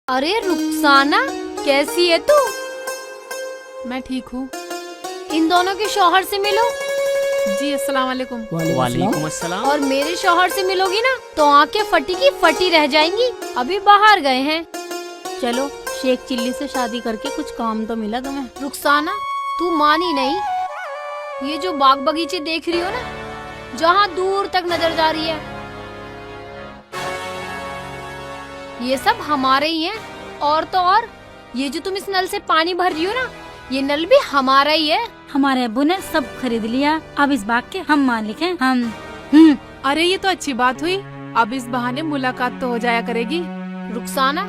अरे रुखसाना, कैसी है तू? मैं ठीक हूँ इन दोनों के शौहर से मिलो। जी। अस्सलाम वालेकुम। वालेकुम अस्सलाम। और मेरे शौहर से मिलोगी ना तो आंखें फटी की फटी रह जाएंगी। अभी बाहर गए हैं। चलो शेख चिल्ली से शादी करके कुछ काम तो मिला तुम्हें। रुखसाना, तू मानी नहीं। ये जो बाग बगीचे देख रही हो ना, जहाँ दूर तक नजर जा रही है, ये सब हमारे ही हैं। और तो और, ये जो तुम इस नल से पानी भर रही हो ना, ये नल भी हमारा ही है। हमारे अब्बू ने सब खरीद लिया, अब इस बाग के हम मालिक हैं। हम अरे ये तो अच्छी बात हुई, अब इस बहाने मुलाकात तो हो जाया करेगी। रुखसाना,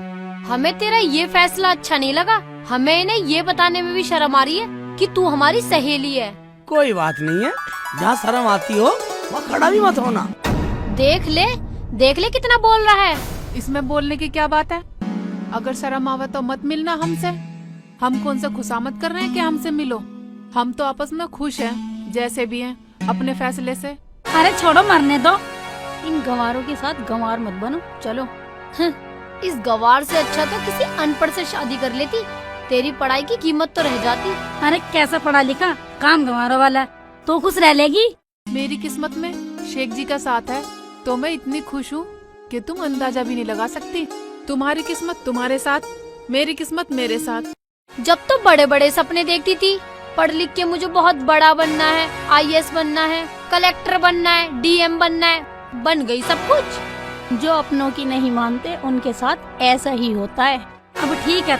हमें तेरा ये फैसला अच्छा नहीं लगा। हमें इन्हें ये बताने में भी शर्म आ रही है कि तू हमारी सहेली है। कोई बात नहीं है, जहाँ शर्म आती हो वहाँ खड़ा भी मत होना। देख ले कितना बोल रहा है। इसमें बोलने की क्या बात है? अगर शर्म आवे तो मत मिलना हमसे। हम कौन सा खुशामद कर रहे हैं कि हमसे मिलो? हम तो आपस में खुश हैं, जैसे भी हैं, अपने फैसले से। अरे छोड़ो, मरने दो। इन गंवारों के साथ गंवार मत बनो। चलो। इस गवार से अच्छा तो किसी अनपढ़ से शादी कर लेती। तेरी पढ़ाई की कीमत तो रह जाती। अरे कैसा पढ़ा लिखा, काम गंवारों वाला, तो खुश रह लेगी। मेरी किस्मत में शेख जी का साथ है तो मैं इतनी खुश हूँ कि तुम अंदाजा भी नहीं लगा सकती। तुम्हारी किस्मत तुम्हारे साथ, मेरी किस्मत मेरे साथ। जब तो बड़े बड़े सपने देखती थी, पढ़ लिख के मुझे बहुत बड़ा बनना है, आईएएस बनना है, कलेक्टर बनना है, डीएम बनना है। बन गई सब कुछ। जो अपनों की नहीं मानते उनके साथ ऐसा ही होता है। अब ठीक है,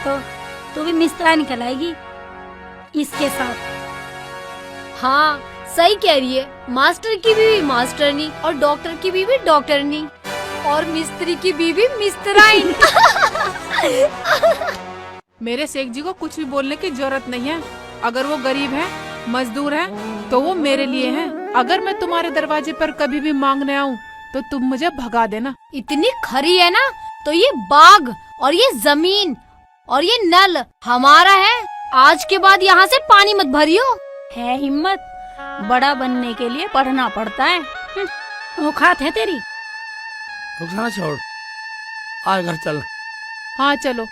तो भी मिस्त्रा निकल आएगी इसके साथ। हाँ, सही कह रही है। मास्टर की बीवी मास्टरनी, और डॉक्टर की बीवी डॉक्टरनी, और मिस्त्री की बीवी मिस्त्राइन। मेरे शेख जी को कुछ भी बोलने की जरूरत नहीं है। अगर वो गरीब है, मजदूर है, तो वो मेरे लिए हैं। अगर मैं तुम्हारे दरवाजे पर कभी भी मांगने आऊँ तो तुम मुझे भगा देना। इतनी खरी है ना, तो ये बाग और ये जमीन और ये नल हमारा है। आज के बाद यहाँ से पानी मत भरियो। है हिम्मत, बड़ा बनने के लिए पढ़ना पड़ता है। औकात है तेरी। रुखसाना छोड़, आ घर चल। हाँ चलो।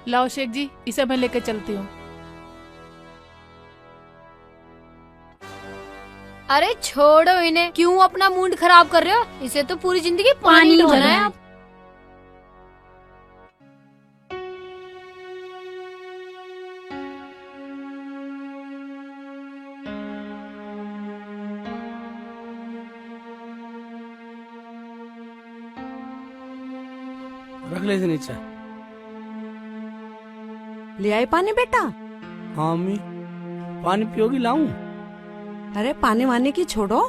लाओ शेख जी, इसे मैं लेके चलती हूँ। अरे छोड़ो इन्हें, क्यों अपना मूड खराब कर रहे हो? इसे तो पूरी जिंदगी पानी ढोना है अब। रख ले इसे नीचे। ले आई पानी बेटा? हाँ अम्मी, पानी पियोगी? लाऊं? अरे पानी वानी की छोड़ो,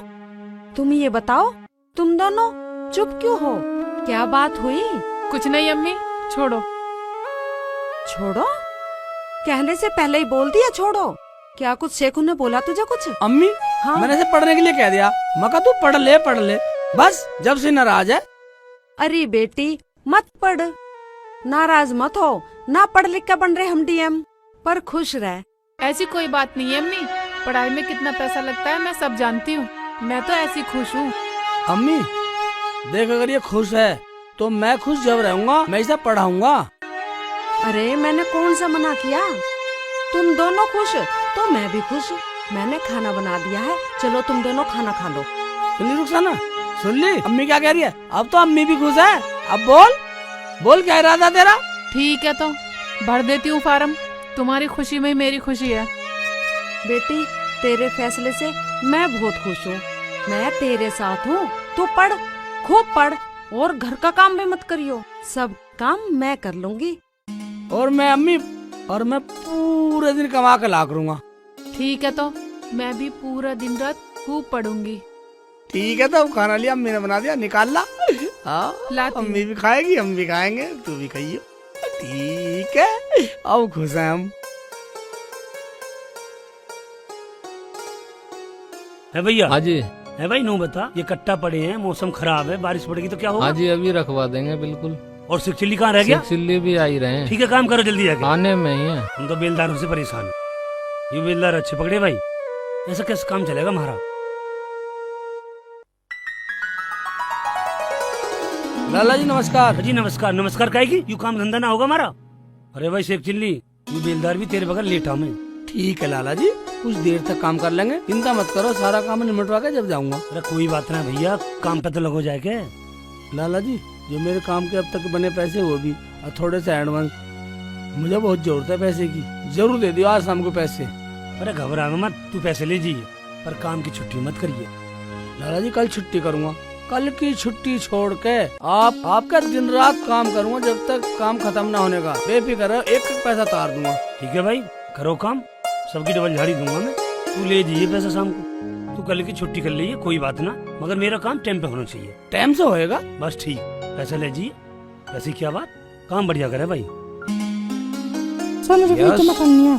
तुम ये बताओ, तुम दोनों चुप क्यों हो? क्या बात हुई? कुछ नहीं अम्मी, छोड़ो। छोड़ो? कहने से पहले ही बोल दिया छोड़ो। क्या कुछ शेखू ने बोला तुझे कुछ? अम्मी, हाँ? मैंने इसे पढ़ने के लिए कह दिया। मैं कहा तू पढ़ ले बस। जब से नाराज है। अरे बेटी मत पढ़, नाराज मत हो। ना पढ़ लिख कर बन रहे हम डीएम, पर खुश रह। ऐसी कोई बात नहीं है अम्मी, पढ़ाई में कितना पैसा लगता है मैं सब जानती हूँ। मैं तो ऐसी खुश हूँ। अम्मी देख, अगर ये खुश है तो मैं खुश जब रहूंगा, मैं इसे पढ़ाऊंगा। अरे मैंने कौन सा मना किया? तुम दोनों खुश तो मैं भी खुश। मैंने खाना बना दिया है, चलो तुम दोनों खाना खा लो। सुन ली रुखसाना, सुन ली अम्मी क्या कह रही है? अब तो अम्मी भी खुश है। अब बोल क्या इरादा तेरा? ठीक है तो भर देती हूँ फार्म। तुम्हारी खुशी में ही मेरी खुशी है। बेटी तेरे फैसले से मैं बहुत खुश हूँ। मैं तेरे साथ हूँ। तू पढ़, खूब पढ़, और घर का काम भी मत करियो। सब काम मैं कर लूंगी। और मैं पूरे दिन कमा के ला करूँगा। ठीक है तो मैं भी पूरा दिन रात खूब पढ़ूंगी। ठीक है तो अब खाना लिया अम्मी ने बना दिया, निकाल ला। हाँ, लाती अम्मी भी खाएगी, हम भी खाएंगे, तू भी खाइयो। ठीक है, अब खुश हैं हम। है भैया? हाँ जी। है भाई, नो बता, ये कट्टा पड़े हैं, मौसम खराब है, बारिश पड़ेगी तो क्या होगा? हाँ जी, अभी रखवा देंगे बिल्कुल। और सिख चिल्ली कहाँ रह गया? सिख चिल्ली भी आ ही रहे हैं। ठीक है, काम करो जल्दी आके। आने में ही है। हम तो बेलदारों से परेशान हैं। ये बेलदार अच्छे पकड़े भाई, ऐसा कैसे काम चलेगा हमारा? लाला जी नमस्कार। जी नमस्कार। नमस्कार काहे की? यू काम धंधा ना होगा हमारा? अरे भाई शेख चिल्ली, यू बेलदार भी तेरे बगैर लेटा में। ठीक है लाला जी, कुछ देर तक काम कर लेंगे, चिंता मत करो, सारा काम निमटवा के जब जाऊंगा। अरे कोई बात ना भैया, काम पे तो लगो जाए के। लाला जी जो मेरे काम के अब तक बने पैसे वो भी और थोड़े से एडवांस, मुझे बहुत जरूरत है पैसे की, जरूर दे दियो आज शाम को पैसे। अरे घबरा मत, तू पैसे ले जाइए, पर काम की छुट्टी मत करिए। लाला जी कल छुट्टी करूंगा, कल की छुट्टी छोड़ के आपका दिन रात काम करूंगा जब तक काम खत्म ना होने का। बेफिक्र है, एक एक पैसा तार दूंगा। ठीक है भाई, करो काम, सबकी डबल झाड़ी दूंगा मैं। तू ले जाइए पैसा शाम को, तू कल की छुट्टी कर लीजिए, कोई बात ना, मगर मेरा काम टाइम पे होना चाहिए। टाइम से होएगा? बस ठीक, पैसा ले जाइए। ऐसी क्या बात, काम बढ़िया करे भाई। सर मुझे फीस जमा करनी है।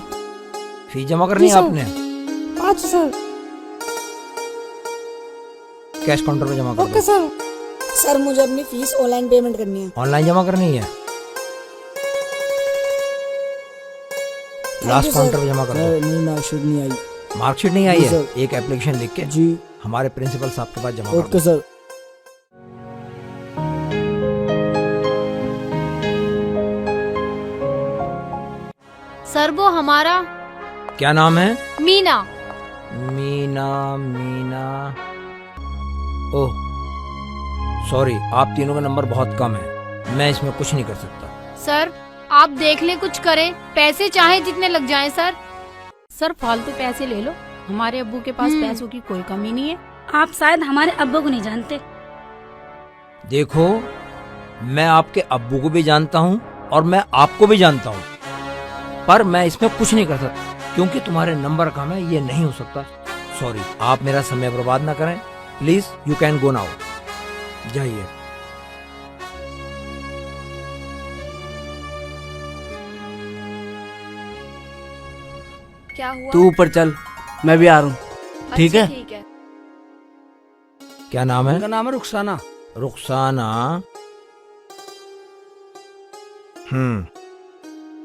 फीस जमा करनी है आपने? आज सर। कैश काउंटर पे जमा कर ओके सर। सर मुझे अपनी फीस ऑनलाइन पेमेंट करनी है। ऑनलाइन जमा करनी है? लास्ट काउंटर पे जमा कर दो। नहीं मार्कशीट नहीं आई। मार्कशीट नहीं आई है? एक एप्लीकेशन लिख के जी हमारे प्रिंसिपल साहब के पास जमा कर दो। Okay sir. सर वो हमारा क्या नाम है? मीना। मीना। मीना, ओह सॉरी, आप तीनों का नंबर बहुत कम है, मैं इसमें कुछ नहीं कर सकता। सर आप देख ले, कुछ करें, पैसे चाहे जितने लग जाएं सर। सर फालतू पैसे ले लो, हमारे अब्बू के पास पैसों की कोई कमी नहीं है। आप शायद हमारे अब्बू को नहीं जानते। देखो, मैं आपके अब्बू को भी जानता हूँ और मैं आपको भी जानता हूँ, पर मैं इसमें कुछ नहीं कर सकता क्योंकि तुम्हारे नंबर कम है, ये नहीं हो सकता। सॉरी, आप मेरा समय बर्बाद ना करें, please you can go now. जाइए। क्या हुआ? तू ऊपर चल, मैं भी आ रहा हूँ। ठीक है? ठीक है। क्या नाम है? उनका नाम है रुखसाना। रुखसाना।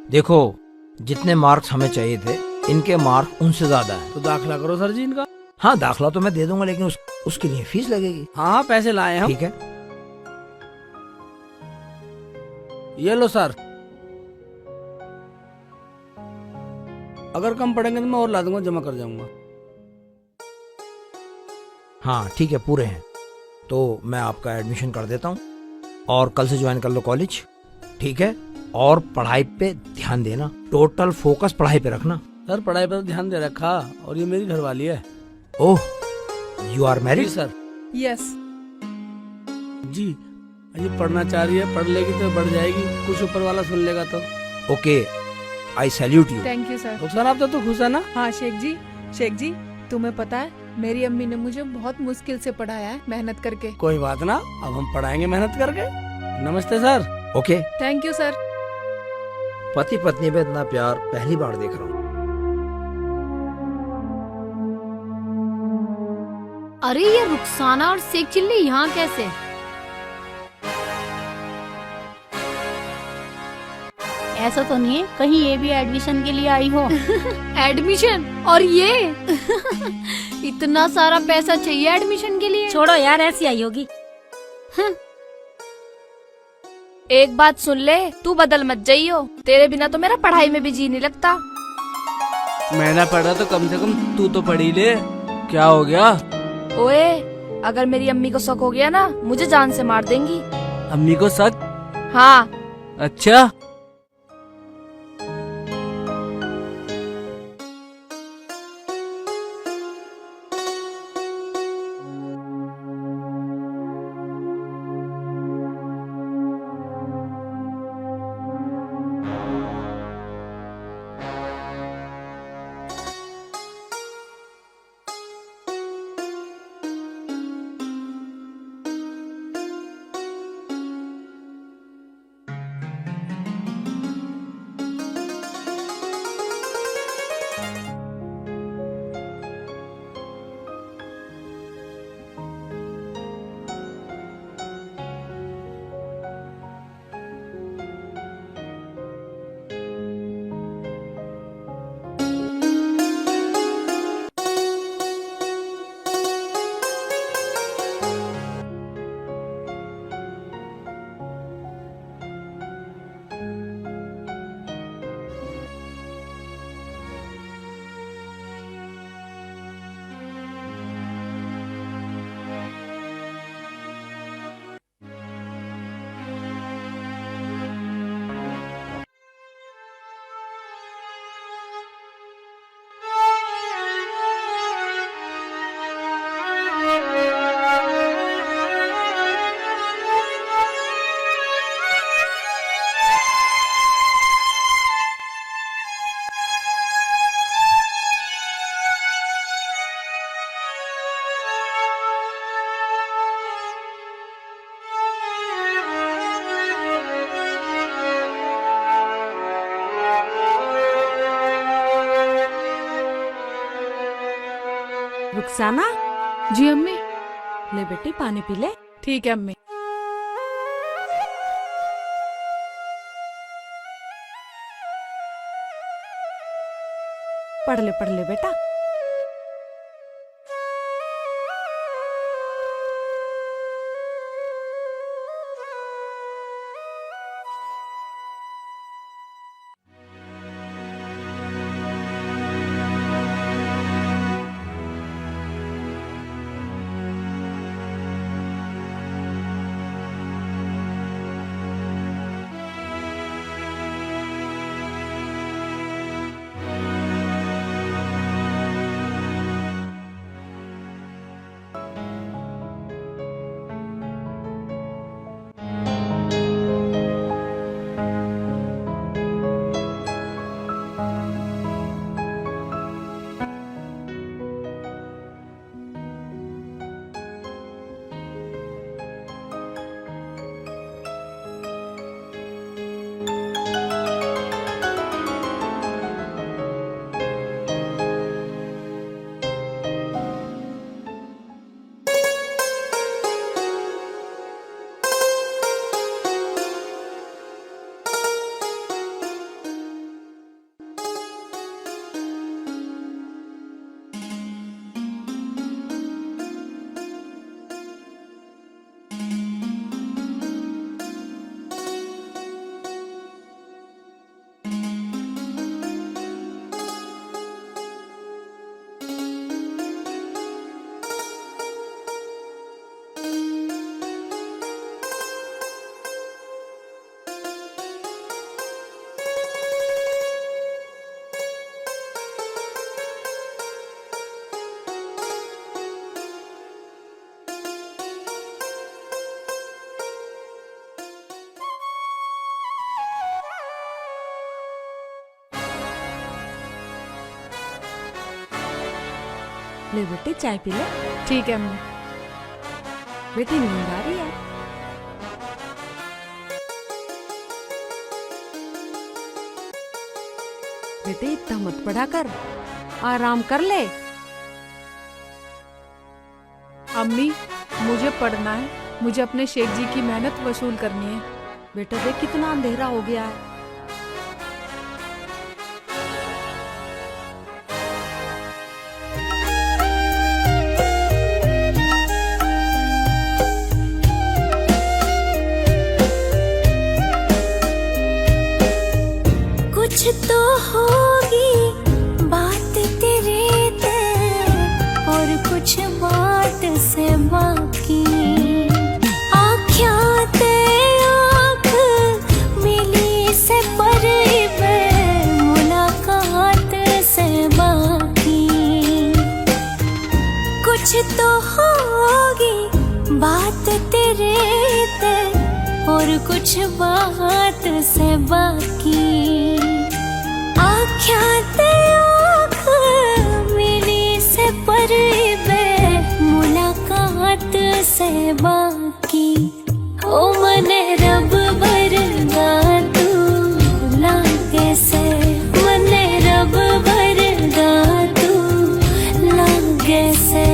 देखो, जितने मार्क्स हमें चाहिए थे, इनके मार्क्स उनसे ज्यादा है। तो दाखिला करो सर जी इनका। हाँ, दाखला तो मैं दे दूंगा, लेकिन उसके लिए फीस लगेगी। हाँ पैसे लाए हम। ठीक है, ये लो सर, अगर कम पड़ेंगे तो मैं और ला दूंगा, जमा कर जाऊंगा। हाँ ठीक है, पूरे हैं तो मैं आपका एडमिशन कर देता हूँ और कल से ज्वाइन कर लो कॉलेज। ठीक है, और पढ़ाई पे ध्यान देना, टोटल फोकस पढ़ाई पे रखना। सर पढ़ाई पर ध्यान दे रखा, और ये मेरी घरवाली है। Oh, you are married? जी सर। यस। जी, ये पढ़ना चाह रही है, पढ़ लेगी तो बढ़ जाएगी, कुछ ऊपर वाला सुन लेगा तो। Okay, I salute you. Thank you sir. Rukhsana आप तो खुश है ना? हाँ शेख जी, तुम्हें पता है मेरी अम्मी ने मुझे बहुत मुश्किल से पढ़ाया है, मेहनत करके। कोई बात ना, अब हम पढ़ाएंगे मेहनत करके। नमस्ते sir. Okay. Thank you sir. पति पत्नी में इतना प्यार पहली बार देख रहा हूँ। अरे ये रुखसाना और शेख चिल्ली यहाँ कैसे? ऐसा तो नहीं है कहीं ये भी एडमिशन के लिए आई हो? एडमिशन? और ये इतना सारा पैसा चाहिए एडमिशन के लिए? छोड़ो यार, ऐसी आई होगी। एक बात सुन ले, तू बदल मत जाइयो, तेरे बिना तो मेरा पढ़ाई में भी जी नहीं लगता। मैं ना पढ़ा तो कम से कम तू तो पढ़ी ले। क्या हो गया? ओए, अगर मेरी अम्मी को शक हो गया ना, मुझे जान से मार देंगी। अम्मी को शक? हाँ। अच्छा, रुखसाना, जी अम्मी। ले बेटी पानी पी ले। ठीक है अम्मी। पढ़ ले बेटा। ले बेटी चाय पी ले। ठीक है अम्मी। बेटी नींद आ रही है। बेटी इतना मत पढ़ा कर, आराम कर ले। अम्मी मुझे पढ़ना है, मुझे अपने शेख जी की मेहनत वसूल करनी है। बेटा देख कितना अंधेरा हो गया है। कुछ तो होगी बात तेरे ते और कुछ बात से बाकी। आँखियाँ ते आँख मिली से परे मुलाकात से बाकी। कुछ तो होगी बात तेरे ते और कुछ बात से बाकी। आँख मिली से परे मुलाकात से बाकी। ओ मने रब भरगा तू लागे से, मने रब भरगा तू लागे से।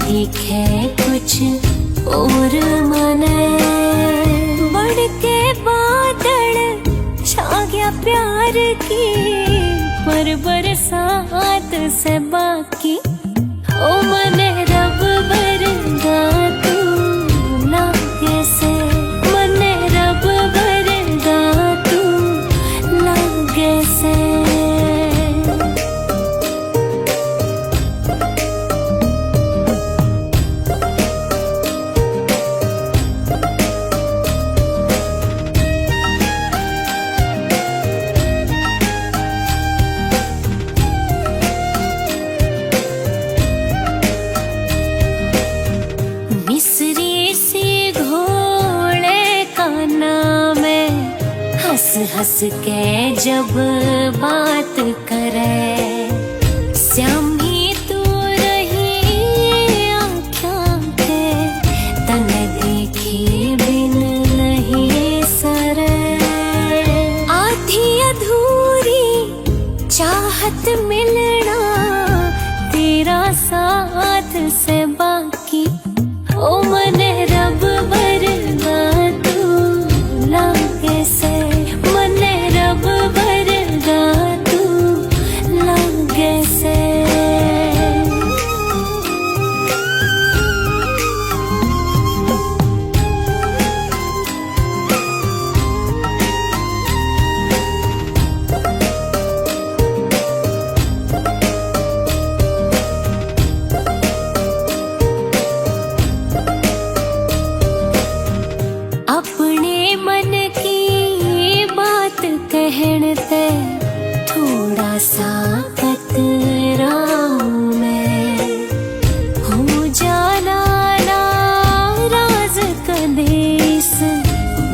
दिखे कुछ और मने बढ़ के बादल छा गया प्यार की, पर बरसात से बाकी। ओ मने रब भरगा तू लागे से, मने रब भरगा तू लागे से। हंस के जब बात करे, श्याम ही तू रही आँखों के, तने देखी बिन नहीं सरे। आधी अधूरी चाहत मिलना तेरा साथ से बाकी, ओ मने रब वरगा तू लागे से, मने रब वरगा तू लागे से। अपने मन की बात कहते थोड़ा सा कतराऊं मैं, हो जाना नाराज कदे इस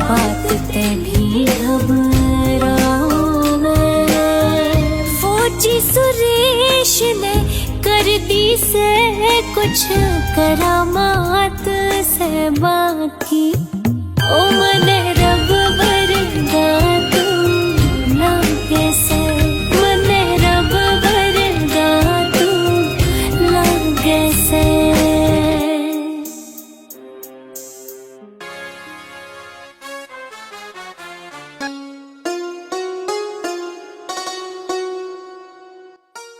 बात पे भी घबराऊं मैं। फौजी सुरेश ने कर दी से कुछ करामात से बाकी, ओ मने रब वरगा तू लागे से, मने रब वरगा तू लागे से।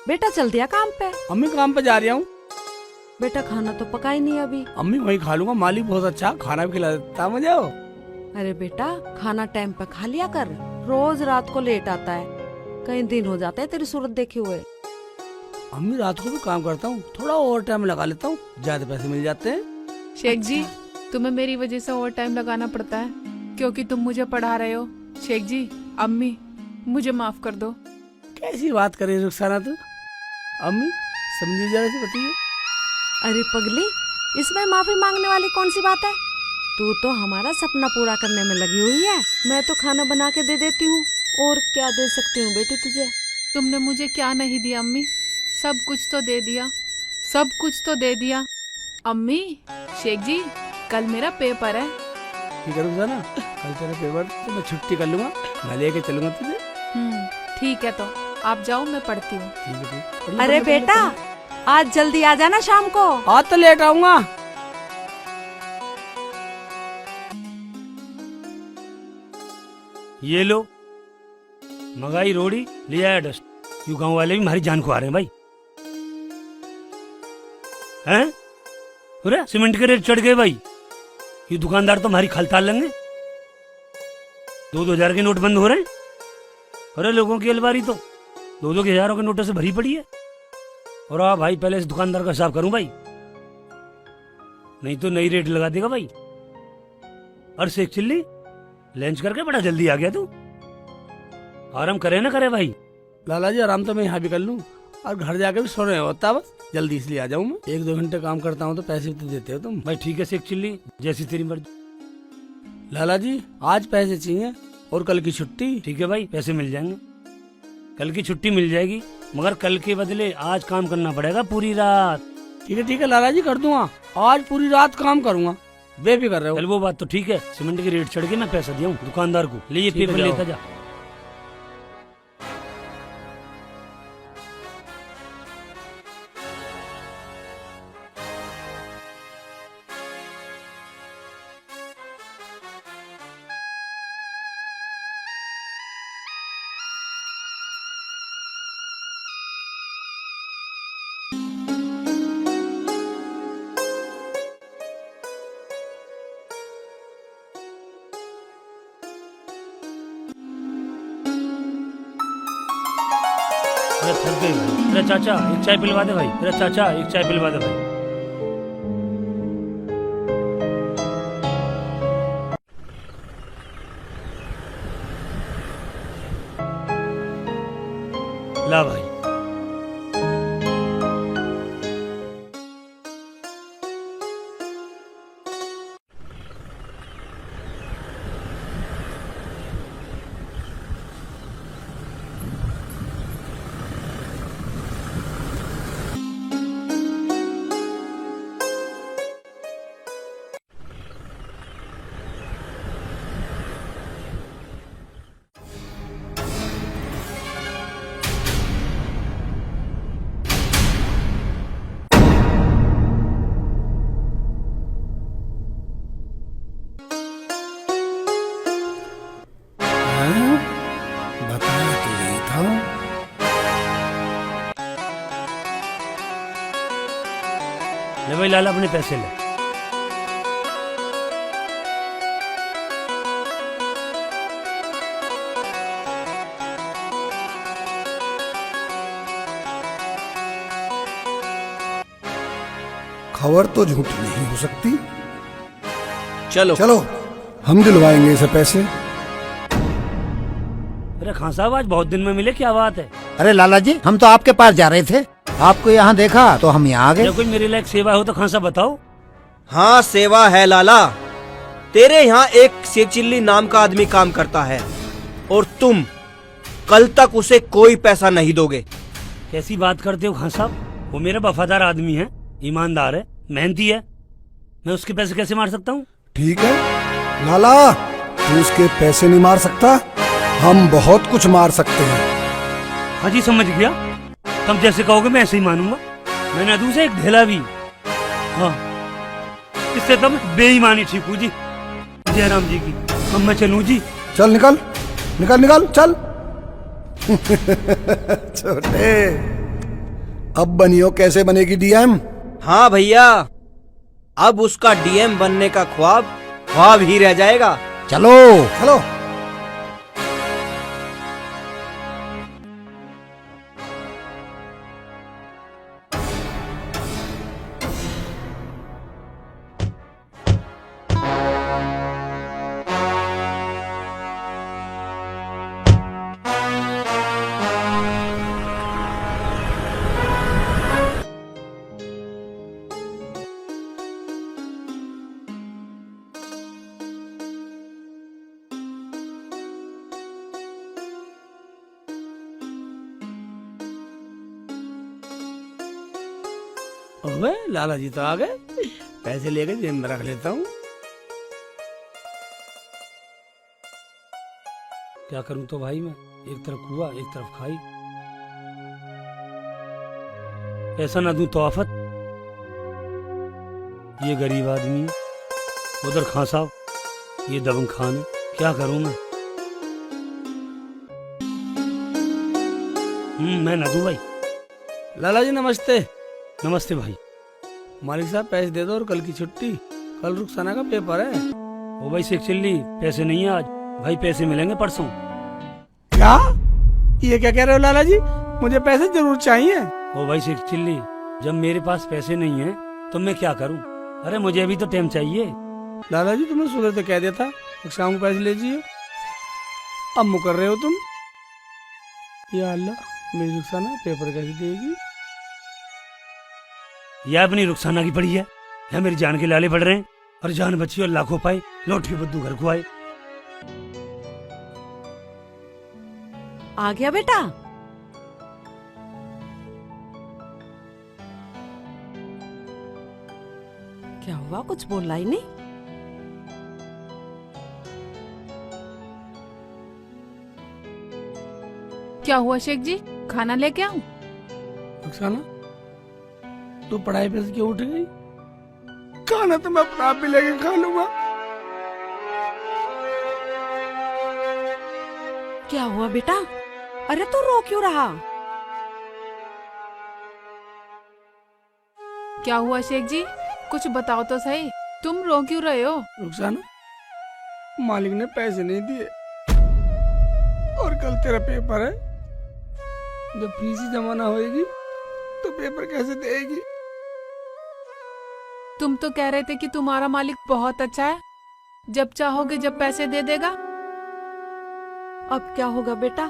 बेटा चल दिया काम पे? अम्मी काम पे जा रही हूँ। बेटा खाना तो पका ही नहीं अभी। अम्मी वही खा लूंगा, मालिक बहुत अच्छा खाना भी खिला देता मुझे। अरे बेटा खाना टाइम पे खा लिया कर, रोज रात को लेट आता है, कई दिन हो जाते हैं तेरी सूरत देखे हुए। अम्मी रात को भी काम करता हूँ, थोड़ा ओवर टाइम लगा लेता हूँ, ज्यादा पैसे मिल जाते हैं। शेख जी, तुम्हें मेरी वजह से ओवर टाइम लगाना पड़ता है क्योंकि तुम मुझे पढ़ा रहे हो। शेख जी, अम्मी मुझे माफ कर दो। कैसी बात करे रुखसाना तू? अम्मी समझी जरा से बताइए। अरे पगली, इसमें माफी मांगने वाली कौन सी बात है? तू तो हमारा सपना पूरा करने में लगी हुई है। मैं तो खाना बना के दे देती हूँ, और क्या दे सकती हूँ बेटी तुझे? तुमने मुझे क्या नहीं दिया अम्मी? सब कुछ तो दे दिया, सब कुछ तो दे दिया। अम्मी, शेख जी, कल मेरा पेपर है। ठीक है रुखसाना, कल तेरा पेपर तो मैं छुट्टी कर लूंगा, मैं लेके चलूंगा तुझे। ठीक है, तो आप जाओ, मैं पढ़ती हूँ। ठीक है ठीक। अरे बेटा आज जल्दी आ जाना शाम को। आज तो लेट आऊंगा। ये लो मंगाई रोड़ी, ले आया डस्ट। यू गांव वाले भी हमारी जान को आ रहे हैं भाई। हैं? अरे सीमेंट के रेट चढ़ गए भाई। ये दुकानदार तो हमारी खलताल लेंगे। 2-2 हजार के नोट बंद हो रहे हैं। अरे लोगों की अलमारी तो 2-2 के हजारों के नोटों से भरी पड़ी है। और आ भाई, पहले इस दुकानदार का हिसाब करूं भाई, नहीं तो नई रेट लगा देगा भाई। और शेख चिल्ली लंच करके बड़ा जल्दी आ गया तू। आराम करे ना करे भाई। लाला जी आराम तो मैं यहाँ भी कर लूँ, और घर जाके भी सोने होता, बस जल्दी इसलिए आ जाऊँ मैं। 1-2 घंटे काम करता हूँ तो पैसे भी तो देते हो तुम। भाई ठीक है शेख चिल्ली, जैसी तेरी मर्जी। लाला जी आज पैसे चाहिए और कल की छुट्टी। ठीक है भाई, पैसे मिल जाएंगे, कल की छुट्टी मिल जाएगी, मगर कल के बदले आज काम करना पड़ेगा पूरी रात। ठीक है लाला जी कर दूंगा, आज पूरी रात काम करूंगा, बेफिक्र रहो। चल वो बात तो ठीक है, सीमेंट के रेट चढ़ के मैं पैसा दिया हूँ दुकानदार को, ले ये पेपर लेता जा। अरे थक गए भाई। अरे चाचा एक चाय पिलवा दे भाई। अरे चाचा एक चाय पिलवा दे भाई। ला भाई। ले भाई लाला अपने पैसे ले। खबर तो झूठी नहीं हो सकती। चलो चलो हम दिलवाएंगे इसे पैसे। अरे खान साहब आज बहुत दिन में मिले, क्या बात है? अरे लाला जी, हम तो आपके पास जा रहे थे, आपको यहाँ देखा तो हम यहाँ आ गए। अगर कोई मेरे लायक सेवा हो तो खान साहब बताओ। हाँ सेवा है लाला। तेरे यहाँ एक सेचिल्ली नाम का आदमी काम करता है और तुम कल तक उसे कोई पैसा नहीं दोगे। कैसी बात करते हो खान साहब? वो मेरा वफादार आदमी है, ईमानदार है, मेहनती है। मैं उसके पैसे कैसे मार सकता हूँ? ठीक है लाला, तू उसके पैसे नहीं मार सकता, हम बहुत कुछ मार सकते हैं। हाँ जी समझ गया, तुम जैसे कहोगे मैं ऐसे ही मानूंगा। मैंने दूर से एक ढेला भी। हाँ इससे तब बेईमानी ठीक हुई जी। जयराम जी की। अब मैं चलूँ जी? चल निकल निकल निकल चल। छोटे, अब बनियो कैसे बनेगी डीएम? हाँ भैया, अब उसका डीएम बनने का ख्वाब ही रह जाएगा। चलो चलो। ओए लाला जी तो आ गए, पैसे लेके जेब में रख लेता हूँ। क्या करूं तो भाई मैं, एक तरफ कुआ एक तरफ खाई। पैसा ना दूं तो आफत। ये गरीब आदमी है, उधर खां साहब, ये दबंग खान है। क्या करूं मैं? मैं ना दूं भाई। लाला जी नमस्ते। नमस्ते भाई। मालिक साहब पैसे दे दो और कल की छुट्टी, कल रुखसाना का पेपर है। ओ भाई शेख चिल्ली, पैसे नहीं है आज भाई, पैसे मिलेंगे परसों। क्या? ये क्या कह रहे हो लाला जी? मुझे पैसे जरूर चाहिए। ओ भाई शेख चिल्ली, जब मेरे पास पैसे नहीं है तो मैं क्या करूं? अरे मुझे अभी तो टाइम चाहिए। लाला जी तुमने सुबह तो कह दिया था कि शाम को पैसे लीजिए, अब मुकर रहे हो तुम। या अल्लाह, मेरी रुखसाना पेपर कैसे देगी? यह अपनी रुखसाना की पड़ी है, या मेरी जान के लाले पड़ रहे हैं। और जान बची और लाखों पाए, लौट के बुद्धू घर को आए। आ गया बेटा? क्या हुआ, कुछ बोला ही नहीं? क्या हुआ शेख जी, खाना लेके आऊं? रुखसाना तू पढ़ाई पे से क्यों उठ गई? खाना तो मैं अपना आप भी लेके खा लूंगा। क्या हुआ बेटा? अरे तू रो क्यों रहा? क्या हुआ शेख जी, कुछ बताओ तो सही, तुम रो क्यों रहे हो? रुखसाना, मालिक ने पैसे नहीं दिए और कल तेरा पेपर है। जब फीस ही जमा ना होएगी तो पेपर कैसे देगी? तुम तो कह रहे थे कि तुम्हारा मालिक बहुत अच्छा है, जब चाहोगे जब पैसे दे देगा। अब क्या होगा बेटा?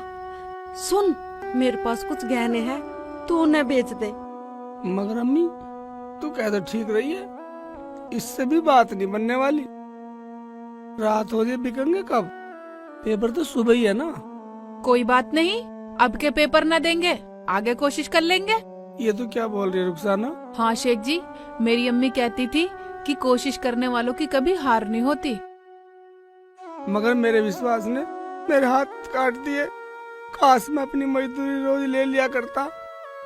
सुन, मेरे पास कुछ गहने हैं, तू उन्हें बेच दे। मगर अम्मी, तू कह तो ठीक रही है, इससे भी बात नहीं बनने वाली। रात हो जाए बिकेंगे कब? पेपर तो सुबह ही है ना। कोई बात नहीं, अब के पेपर न देंगे, आगे कोशिश कर लेंगे। ये तो क्या बोल रही है रुखसाना? हाँ शेख जी, मेरी अम्मी कहती थी कि कोशिश करने वालों की कभी हार नहीं होती। मगर मेरे विश्वास ने मेरे हाथ काट दिए। काश मैं अपनी मजदूरी रोज ले लिया करता,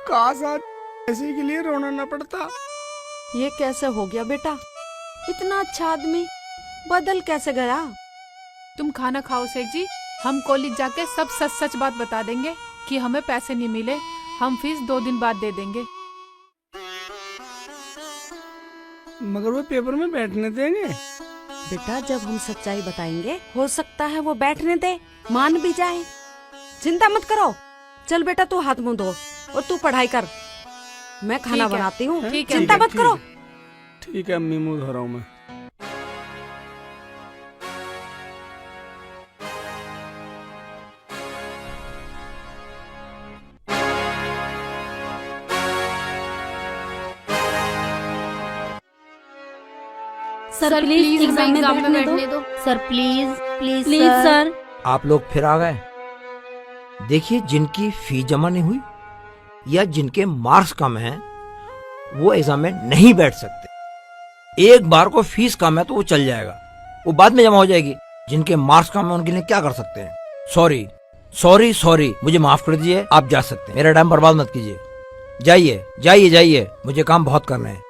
काश आज पैसे के लिए रोना न पड़ता। ये कैसे हो गया बेटा? इतना अच्छा आदमी बदल कैसे गया? तुम खाना खाओ शेख जी, हम कॉलेज जाके सब सच सच बात बता देंगे कि हमें पैसे नहीं मिले, हम फीस 2 दिन बाद दे देंगे। मगर वो पेपर में बैठने देंगे? बेटा जब हम सच्चाई बताएंगे हो सकता है वो बैठने दे, मान भी जाए। चिंता मत करो। चल बेटा तू हाथ मुंह धो और तू पढ़ाई कर, मैं खाना बनाती हूँ। चिंता मत करो। ठीक है अम्मी, मुंह धो रहा हूँ मैं। सर प्लीज एग्जाम में बैठने दो। Sir please please please sir. आप लोग फिर आ गए। देखिए, जिनकी फीस जमा नहीं हुई या जिनके मार्क्स कम हैं, वो एग्जाम में नहीं बैठ सकते। एक बार को फीस कम है तो वो चल जाएगा, वो बाद में जमा हो जाएगी। जिनके मार्क्स कम है उनके लिए क्या कर सकते हैं? सॉरी सॉरी सॉरी, मुझे माफ कर दीजिए, आप जा सकते हैं। मेरा टाइम बर्बाद मत कीजिए। जाइए जाइए जाइए, मुझे काम बहुत करना है।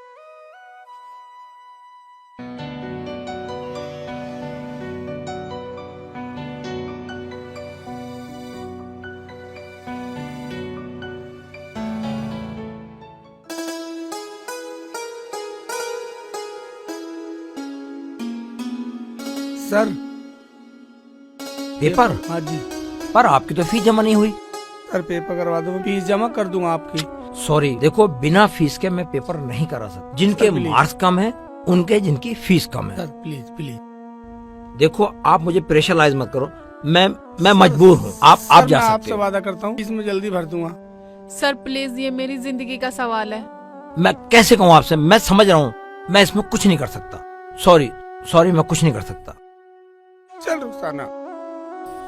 Sir paper? हाँ जी। पर आपकी तो फीस जमा नहीं हुई। सर पेपर करवा दो, मैं फीस जमा कर दूंगा आपकी। सॉरी, देखो बिना फीस के मैं पेपर नहीं करा सकता। जिनके मार्क्स कम है उनके, जिनकी फीस कम है। Sir please please. देखो आप मुझे प्रेशराइज मत करो, मैं मजबूर हूँ। आप जा सकते हो। आपसे वादा करता हूँ, इसमें जल्दी भर दूंगा। सर प्लीज, ये मेरी जिंदगी का सवाल है। मैं कैसे कहूँ आपसे? मैं समझ रहा हूँ, मैं इसमें कुछ नहीं कर सकता। सॉरी सॉरी, मैं कुछ नहीं कर सकता। चल रुखसाना।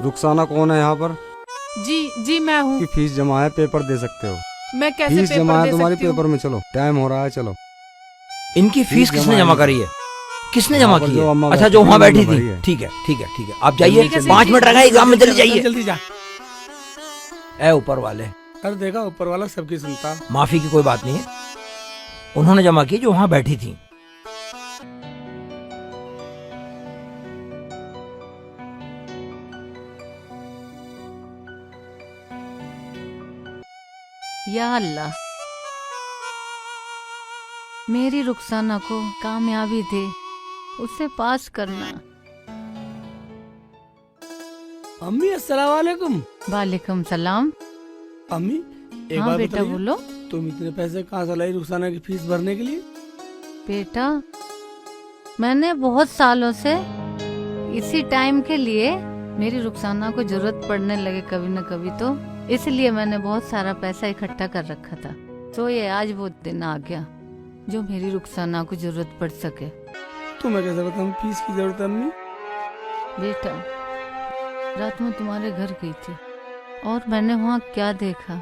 रुखसाना कौन है यहाँ पर? जी मैं हूँ। की फीस जमा है, पेपर दे सकते हो। मैं कैसे फीस पेपर जमा है दे तुम्हारी, सकती हूँ? पेपर में चलो, टाइम हो रहा है, चलो। इनकी फीस किसने जमा करी है? किसने जमा की है? अच्छा, जो वहाँ बैठी थी। ठीक है ठीक है ठीक है, आप जाइए। 5 मिनट रह गए एग्जाम में, जल्दी जाइए। जल्दी जा। ए ऊपर वाले, सर देखा, ऊपर वाला सबकी सुनता। माफी की कोई बात नहीं है। उन्होंने जमा की जो वहाँ बैठी थी। या अल्लाह, मेरी रुखसाना को कामयाबी दे, उसे पास करना। अम्मी अस्सलाम वालेकुम। वालेकुम सलाम। अम्मी एक हाँ बात बेटा बताइए, बोलो। तुम इतने पैसे कहाँ से लाई रुखसाना की फीस भरने के लिए? बेटा, मैंने बहुत सालों से इसी टाइम के लिए, मेरी रुखसाना को जरूरत पड़ने लगे कभी न कभी, तो इसलिए मैंने बहुत सारा पैसा इकट्ठा कर रखा था। तो ये आज वो दिन आ गया जो मेरी रुखसाना को जरूरत पड़ सके। तुम्हें कैसे बताऊं फीस की जरूरत है अम्मी? बेटा, रात में तुम्हारे घर गई थी और मैंने वहाँ क्या देखा।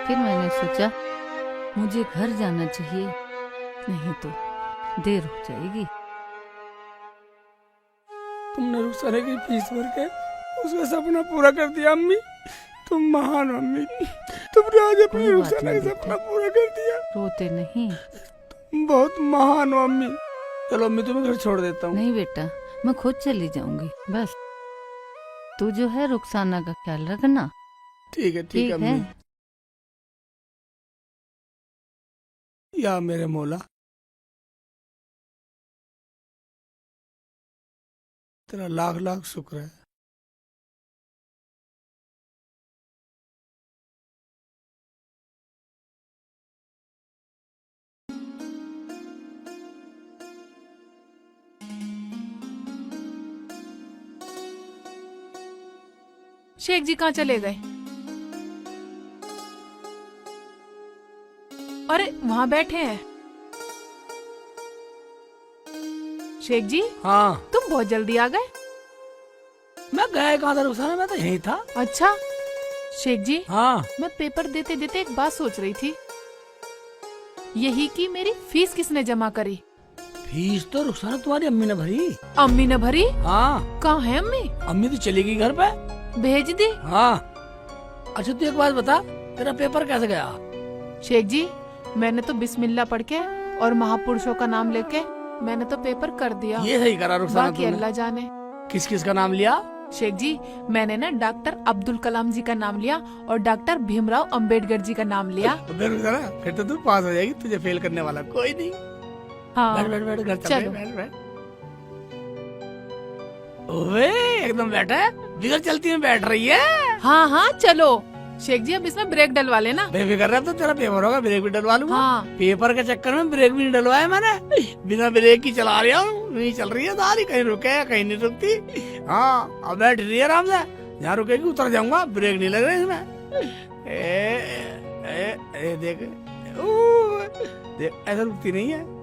फिर मैंने सोचा मुझे घर जाना चाहिए, नहीं तो देर हो जाएगी। तुमने रुखसाना की फीस भर के उसका सपना पूरा कर दिया अम्मी। तुम महान हो अम्मी, तुमने आज अपनी रुखसाना का सपना पूरा कर दिया। रोते नहीं। तुम बहुत महान हो अम्मी। चलो अम्मी, तुम्हें घर छोड़ देता हूँ। नहीं बेटा, मैं खुद चली जाऊंगी। बस तू जो है रुखसाना का ख्याल रखना। ठीक है ठीक है अम्मी। या मेरे मौला, तेरा लाख लाख शुक्र है। शेख जी कहाँ चले गए? अरे वहाँ बैठे हैं। शेख जी। हाँ। तुम बहुत जल्दी आ गए। मैं गया कहाँ था रुखसाना, मैं तो यहीं था। अच्छा शेख जी। हाँ। मैं पेपर देते देते एक बात सोच रही थी, यही कि मेरी फीस किसने जमा करी? फीस तो रुखसाना तुम्हारी अम्मी ने भरी। अम्मी ने भरी? हाँ। कहाँ है अम्मी? अम्मी तो चली गई घर पे। भेज दी। हाँ। अच्छा तू एक बात बता, तेरा पेपर कैसे गया? शेख जी, मैंने तो बिस्मिल्लाह पढ़ के और महापुरुषों का नाम लेके मैंने तो पेपर कर दिया। ये सही करा रुखसाना बाकी तूने। अल्लाह जाने। किस किस का नाम लिया? शेख जी, मैंने ना डॉक्टर अब्दुल कलाम जी का नाम लिया और डॉक्टर भीमराव अंबेडकर जी का नाम लिया। फिर तो तू पास हो जाएगी, तुझे फेल करने वाला कोई नहीं। हाँ बैठ बैठ बैठ, घर चल चलो। बैठ बैठ। ओए एकदम बैठा है, बिगड़ चलती में बैठ रही है। हाँ हाँ चलो। शेख जी अब इसमें ब्रेक डलवा लेना। बेफिक्र रह, तो तेरा पेपर होगा, ब्रेक भी डलवा लूंगा। हाँ। पेपर के चक्कर में ब्रेक भी नहीं डलवाया मैंने, बिना ब्रेक की चला रहा हूँ। नहीं चल रही है दारी, कहीं रुके कहीं नहीं रुकती। हाँ अब बैठ रही है आराम से, जहाँ रुकेगी उतर जाऊंगा, ब्रेक नहीं लग रहा इसमें। देख देख, ऐसा रुकती नहीं है।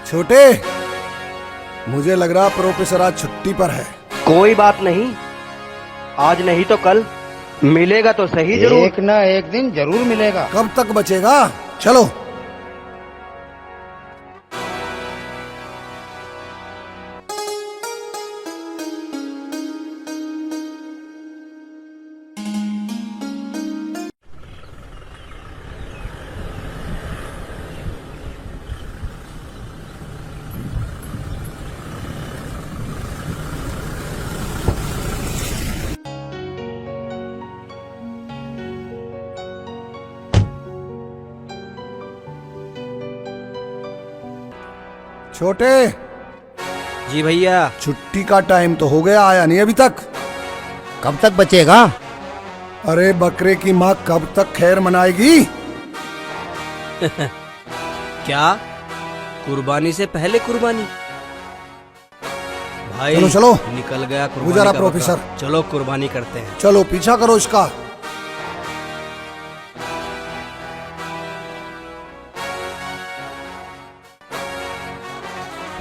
छोटे, मुझे लग रहा प्रोफेसर आज छुट्टी पर है। कोई बात नहीं, आज नहीं तो कल मिलेगा तो सही जरूर। एक ना एक दिन जरूर मिलेगा। कब तक बचेगा? चलो। छोटे। जी भैया। छुट्टी का टाइम तो हो गया, आया नहीं अभी तक। कब तक बचेगा? अरे बकरे की माँ कब तक खैर मनाएगी? क्या कुर्बानी से पहले कुर्बानी? भाई चलो चलो, निकल गया कुर्बानी गुजारा का प्रोफेसर। वक्त। चलो कुर्बानी करते हैं। चलो पीछा करो इसका।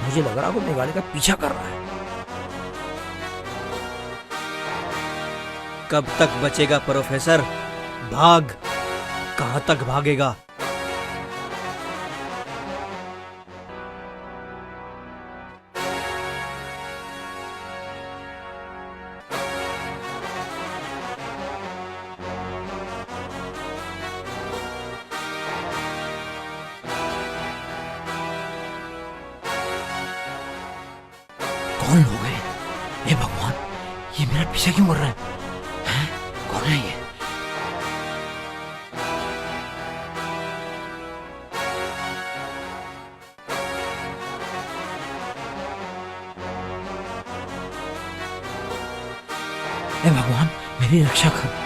मुझे लग रहा है वो अपनी गाड़ी का पीछा कर रहा है। कब तक बचेगा प्रोफेसर? भाग, कहां तक भागेगा? कौन लोग हैं? हे भगवान, ये मेरा पीछा क्यों कर रहा है? हैं? कौन है ये? ए भगवान मेरी रक्षा कर।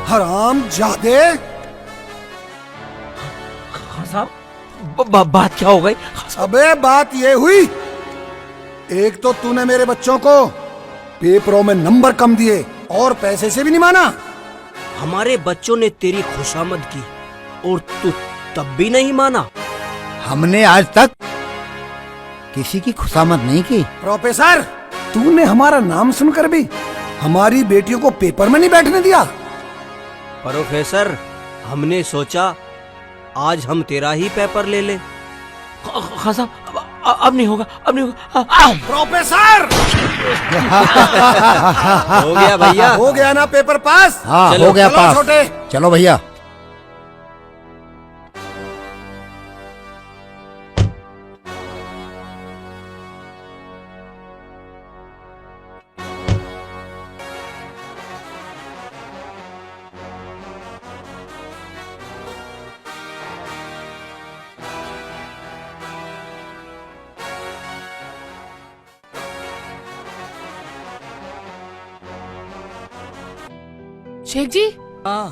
हराम जादे। खान साहब बात क्या हो गई? अबे बात ये हुई, एक तो तूने मेरे बच्चों को पेपरों में नंबर कम दिए और पैसे से भी नहीं माना। हमारे बच्चों ने तेरी खुशामद की और तू तब भी नहीं माना। हमने आज तक किसी की खुशामद नहीं की। प्रोफेसर, तूने हमारा नाम सुनकर भी हमारी बेटियों को पेपर में नहीं बैठने दिया। प्रोफेसर, हमने सोचा आज हम तेरा ही पेपर ले ले। खान साहब अब नहीं होगा, अब नहीं होगा। प्रोफेसर हो गया भैया, हो गया ना पेपर पास? हाँ चलो, हो गया चलो पास। छोटे। चलो भैया। शेख जी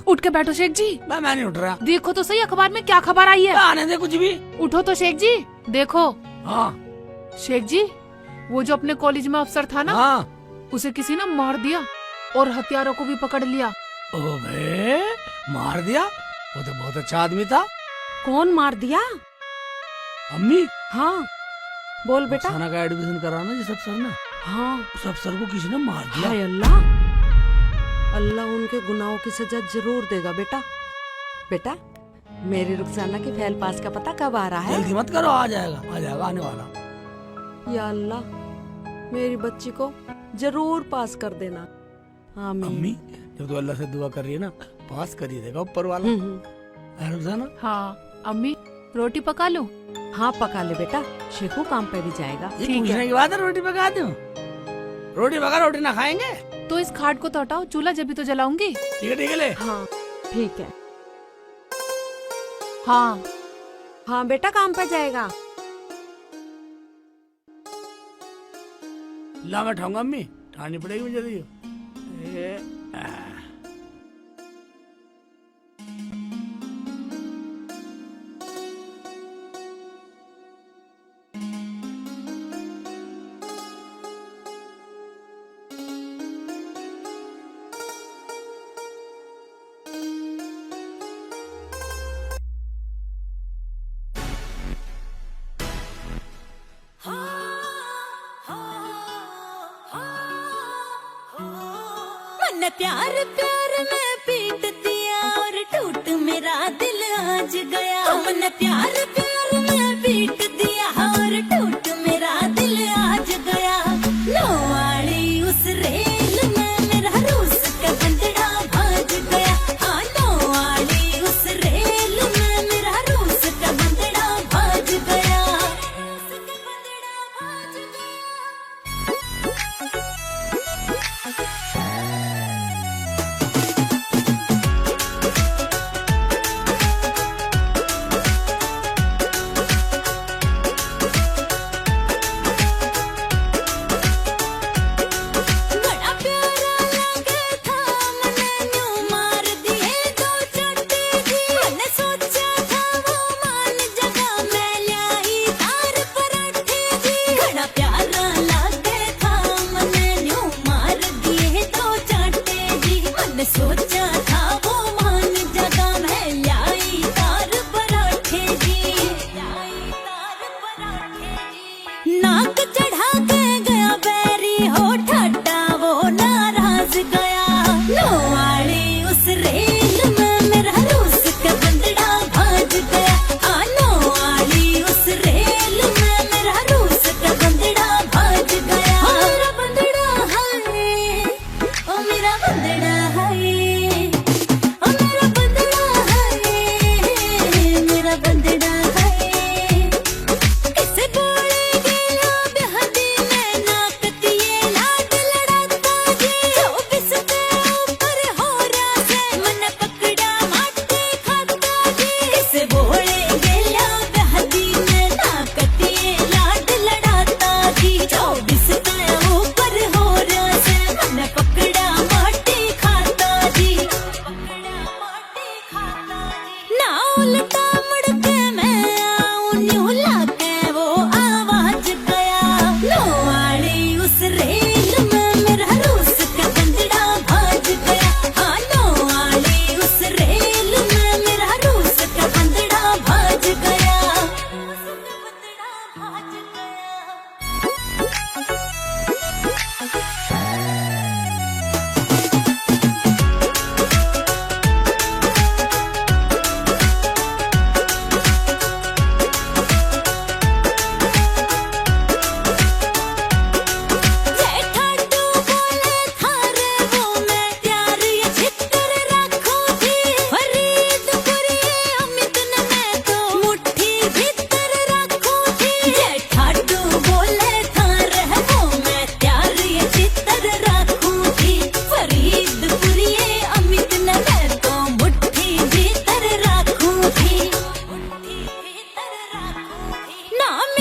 उठ के बैठो शेख जी। मैं नहीं उठ रहा। देखो तो सही अखबार में क्या खबर आई है। आने दे कुछ भी। उठो तो शेख जी, देखो। हाँ शेख जी, वो जो अपने कॉलेज में अफसर था ना, हाँ, उसे किसी ने मार दिया और हथियारों को भी पकड़ लिया। ओबे मार दिया? वो तो बहुत अच्छा आदमी था। कौन मार दिया? अम्मी, हाँ बोल बेटा। खाना का एडमिशन कराना जिस अफसर ने, हाँ उस अफसर को किसी ने मार दिया। हाय अल्लाह, अल्लाह उनके गुनाहों की सजा जरूर देगा बेटा। बेटा, मेरी रुखसाना की फेल पास का पता कब आ रहा है? जल्दी मत करो, आ जाएगा आने वाला। या अल्लाह, मेरी बच्ची को जरूर पास कर देना। आमीन। अम्मी, जब तो अल्लाह से दुआ कर रही है ना, पास कर ही देगा ऊपर वाला। है रुखसाना? हाँ अम्मी, रोटी पका लूं? हाँ पका ले बेटा, शेखू काम पे भी जाएगा। ये पूछने की बात है, रोटी पका दूं? रोटी पका, रोटी ना खाएंगे तो इस खाट को तो हटाओ, चूल्हा जब भी तो जलाऊंगी। ठीक है ले। हाँ ठीक है। हाँ हाँ बेटा काम पे जाएगा। ला मैं ठाऊंगा अम्मी, ठानी पड़ेगी मुझे जल्दी। मन प्यार प्यार में पीट दिया और टूट मेरा दिल आज गया। मन प्यार प्यार में पीट दिया और टूट मेरा दिल आज गया। नौवाड़ी उस रेल में मेरा रूस का बंदड़ा भाज गया। हाँ नौवाड़ी उस रेल में मेरा रूस का बंदड़ा भाज गया। रूस का बंदड़ा भाज गया।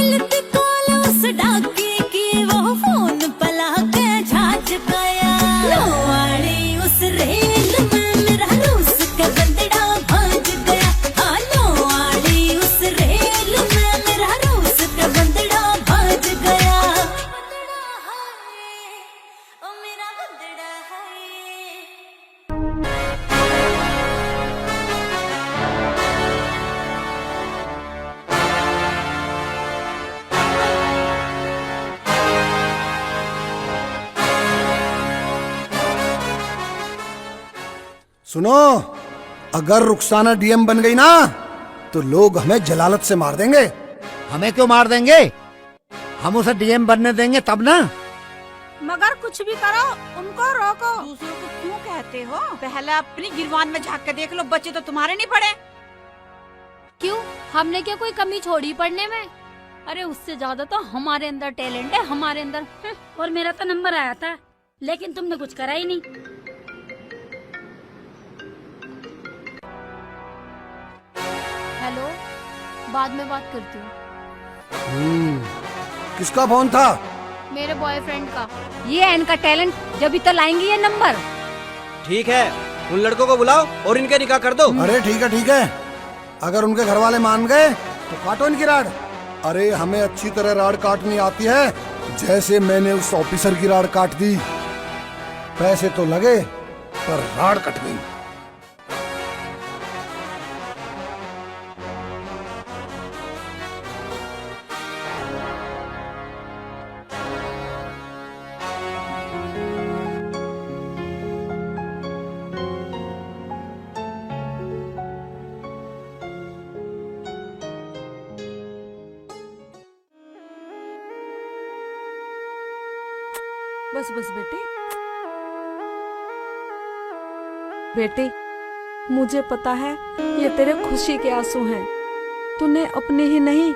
मिलती कॉल उस डाकी की वो फोन पला के झांझ गया। लो वाली उस रेल में मेरा रूस का बंदड़ा भांज गया। हाँ लो वाली उस रेल में मेरा रूस का बंदड़ा भांज गया। ओ मेरा बंदड़ा है। सुनो, अगर रुखसाना डीएम बन गई ना तो लोग हमें जलालत से मार देंगे। हमें क्यों मार देंगे? हम उसे डीएम बनने देंगे तब ना। मगर कुछ भी करो उनको रोको। दूसरों को क्यों कहते हो? पहले अपनी गिरवान में झांक के देख लो, बच्चे तो तुम्हारे नहीं पड़े। क्यों, हमने क्या कोई कमी छोड़ी पढ़ने में? अरे उससे ज्यादा तो हमारे अंदर टैलेंट है, हमारे अंदर। और मेरा तो नंबर आया था, लेकिन तुमने कुछ करा ही नहीं। हेलो, बाद में बात करती हूँ। किसका फोन था? मेरे बॉयफ्रेंड का। ये इनका टैलेंट जब भी तो लाएंगे ये नंबर। ठीक है, उन लड़कों को बुलाओ और इनके निकाह कर दो। अरे ठीक है ठीक है, अगर उनके घर वाले मान गए तो काटो इनकी राड। अरे हमें अच्छी तरह राड काटनी आती है, जैसे मैंने उस ऑफिसर की राड काट दी। पैसे तो लगे पर राड कट गई। बस बस बेटे, बेटे मुझे पता है ये तेरे खुशी के आंसू हैं। तूने अपने ही नहीं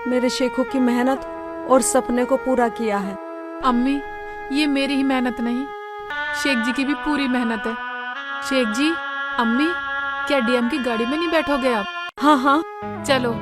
मेरे शेखों की मेहनत और सपने को पूरा किया है। अम्मी, ये मेरी ही मेहनत नहीं, शेख जी की भी पूरी मेहनत है। शेख जी, अम्मी, क्या डीएम की गाड़ी में नहीं बैठोगे आप? हाँ हाँ चलो।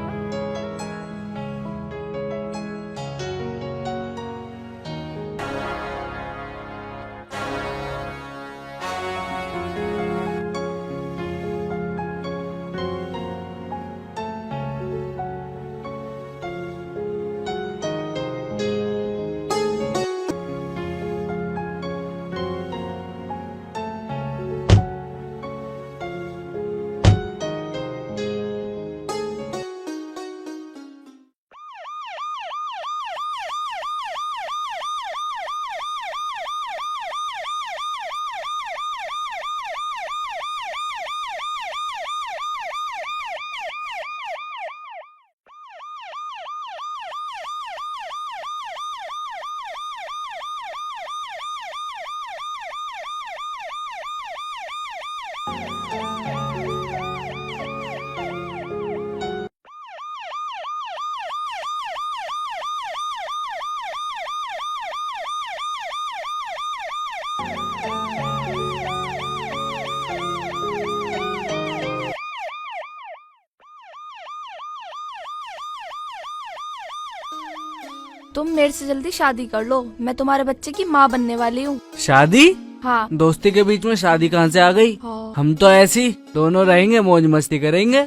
तुम मेरे से जल्दी शादी कर लो, मैं तुम्हारे बच्चे की माँ बनने वाली हूँ। शादी? हाँ। दोस्ती के बीच में शादी कहाँ से आ गई? हाँ। हम तो ऐसी दोनों रहेंगे, मौज मस्ती करेंगे।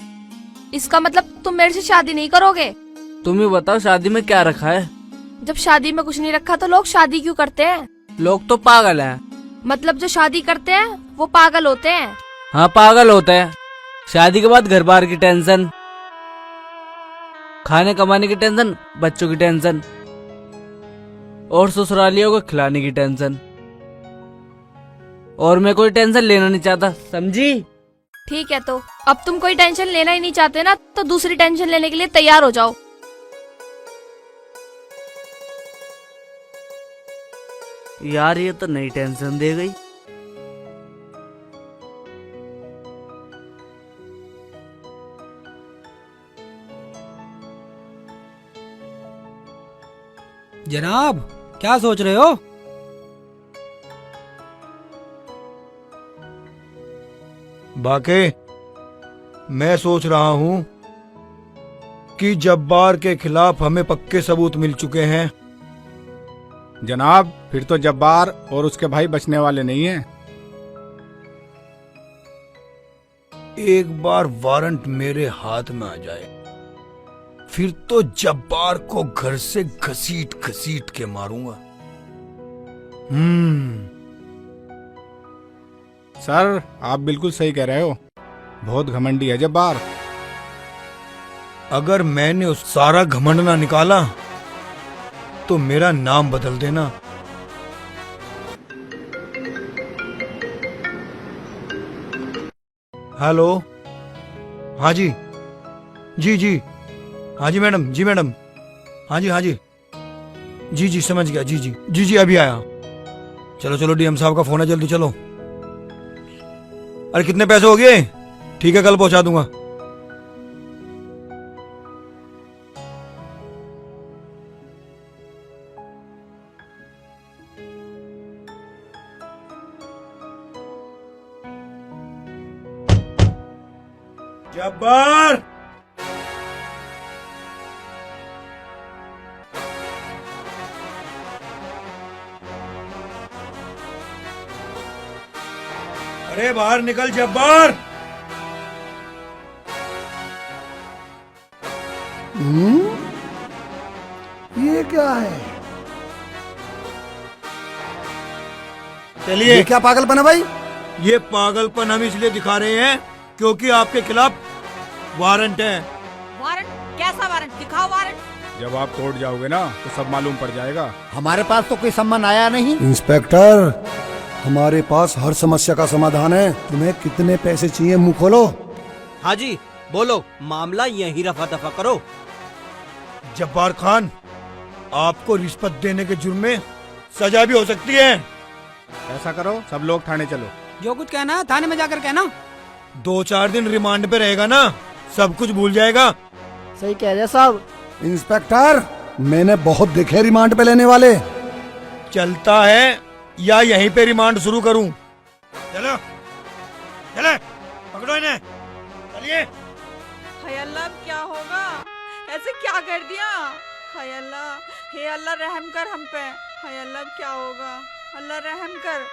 इसका मतलब तुम मेरे से शादी नहीं करोगे? तुम ही बताओ शादी में क्या रखा है? जब शादी में कुछ नहीं रखा तो लोग शादी क्यों करते हैं? लोग तो पागल हैं। मतलब जो शादी करते हैं वो पागल होते हैं। हाँ पागल होते हैं। शादी के बाद घर बार की टेंशन, खाने कमाने की टेंशन, बच्चों की टेंशन और ससुरालियों को खिलाने की टेंशन। और मैं कोई टेंशन लेना नहीं चाहता, समझी? ठीक है, तो अब तुम कोई टेंशन लेना ही नहीं चाहते ना, तो दूसरी टेंशन लेने के लिए तैयार हो जाओ। यार ये तो नई टेंशन दे गई। जनाब, क्या सोच रहे हो? बाके मैं सोच रहा हूँ क्योंकि जब्बार के खिलाफ हमें पक्के सबूत मिल चुके हैं। जनाब, फिर तो जब्बार और उसके भाई बचने वाले नहीं हैं। एक बार वारंट मेरे हाथ में आ जाए, फिर तो जब्बार को घर से घसीट घसीट के मारूंगा। सर, आप बिल्कुल सही कह रहे हो। बहुत घमंडी है जब्बार। अगर मैंने उस सारा घमंड ना निकाला तो मेरा नाम बदल देना। हेलो, हाँ जी, जी जी, हाँ जी मैडम, जी मैडम, हाँ जी, हाँ जी, जी जी समझ गया, जी जी, जी जी अभी आया। चलो चलो, डीएम साहब का फोन है, जल्दी चलो। अरे कितने पैसे हो गए? ठीक है, कल पहुंचा दूंगा। जब्बार, अरे बाहर निकल जब्बार। ये क्या है? चलिए। ये क्या पागलपन है भाई? ये पागलपन हम इसलिए दिखा रहे हैं क्योंकि आपके खिलाफ वारंट है। वारंट? कैसा वारंट? दिखाओ वारंट। जब आप कोर्ट जाओगे ना तो सब मालूम पड़ जाएगा। हमारे पास तो कोई सम्मान आया नहीं। इंस्पेक्टर, हमारे पास हर समस्या का समाधान है। तुम्हें कितने पैसे चाहिए, मुंह खोलो। हाँ जी, बोलो, मामला यही रफा दफा करो। जब्बार खान, आपको रिश्वत देने के जुर्म में सजा भी हो सकती है। ऐसा करो, सब लोग थाने चलो। जो कुछ कहना है थाने में जाकर कहना। 2-4 दिन रिमांड पे रहेगा ना, सब कुछ भूल जाएगा। सही कह रहे साहब। इंस्पेक्टर, मैंने बहुत देखे रिमांड पे लेने वाले। चलता है या यहीं पे रिमांड शुरू करूं? चलो चले, पकड़ो इन्हें, चलिए। हाय अल्लाह, अब क्या होगा? ऐसे क्या कर दिया? हाय अल्लाह, हे अल्लाह रहम कर हम पे। हाय अल्लाह, अब क्या होगा? अल्लाह रहम कर।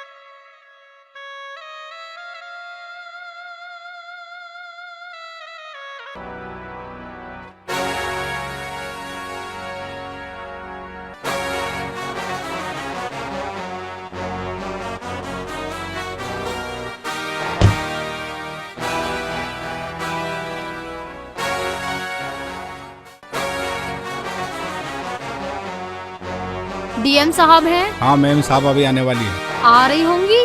डीएम साहब हैं? हाँ मैम साहब अभी आने वाली है। आ रही होंगी।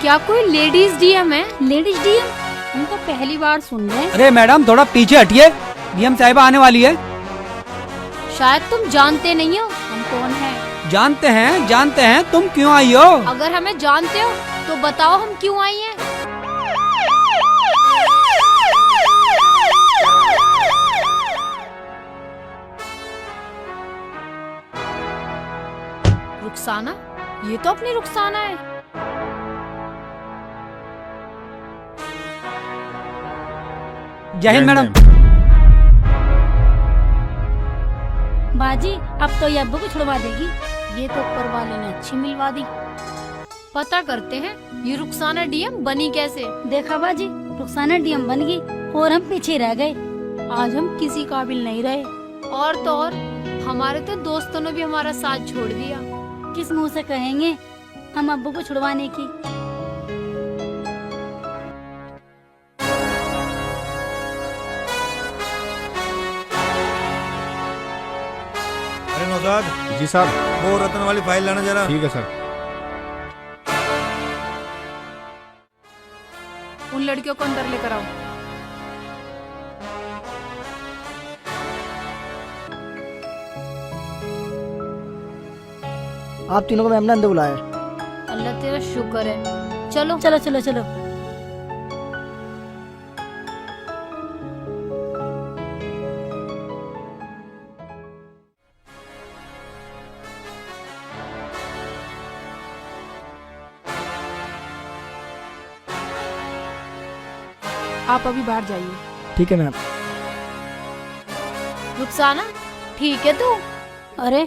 क्या कोई लेडीज डीएम है? Ladies DM? हम तो पहली बार सुन रहे हैं। अरे मैडम, थोड़ा पीछे हटिए, डीएम साहिबा आने वाली है। शायद तुम जानते नहीं हो हम कौन हैं। जानते हैं, जानते हैं। तुम क्यों आई हो? अगर हमें जानते हो तो बताओ हम क्यों आई हैं। रुखसाना? ये तो अपनी रुखसाना है। जय हिंद मैडम। बाजी, अब तो ये अब्बू को छुड़वा देगी। ये तो ऊपर वाले ने अच्छी मिलवा दी। पता करते हैं ये रुखसाना डीएम बनी कैसे। देखा बाजी, रुखसाना डीएम बन गई और हम पीछे रह गए। आज हम किसी काबिल नहीं रहे। और तो और हमारे तो दोस्तों ने भी हमारा साथ छोड़ दिया। किस मुंह से कहेंगे हम अब्बू को छुड़वाने की। अरे नौशाद जी साहब। वो रतन वाली फाइल लाना जरा। ठीक है सर। उन लड़कियों को अंदर लेकर आओ। आप तीनों को मैम ने अंदर बुलाया। अल्लाह तेरा शुक्र है। चलो चलो चलो चलो। आप अभी बाहर जाइए। ठीक है मैम। रुखसाना ठीक है तू? अरे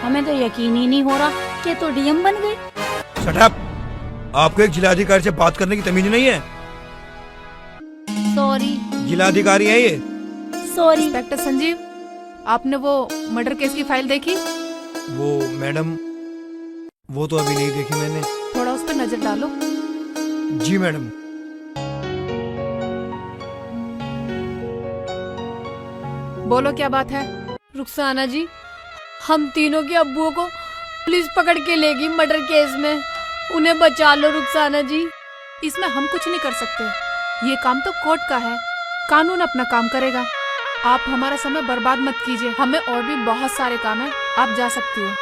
हमें तो यकीन ही नहीं हो रहा कि तू डीएम बन गई। Shut up! आपको एक जिलाधिकारी से बात करने की तमीज नहीं है? सॉरी। जिलाधिकारी है ये। सॉरी। इंस्पेक्टर संजीव, आपने वो मर्डर केस की फाइल देखी? वो मैडम, वो तो अभी नहीं देखी मैंने। थोड़ा उस पर नजर डालो। जी मैडम। बोलो क्या बात है? रुखसाना जी, हम तीनों के अब्बुओं को पुलिस पकड़ के लेगी मर्डर केस में। उन्हें बचा लो रुखसाना जी। इसमें हम कुछ नहीं कर सकते, ये काम तो कोर्ट का है, कानून अपना काम करेगा। आप हमारा समय बर्बाद मत कीजिए, हमें और भी बहुत सारे काम है, आप जा सकती हो।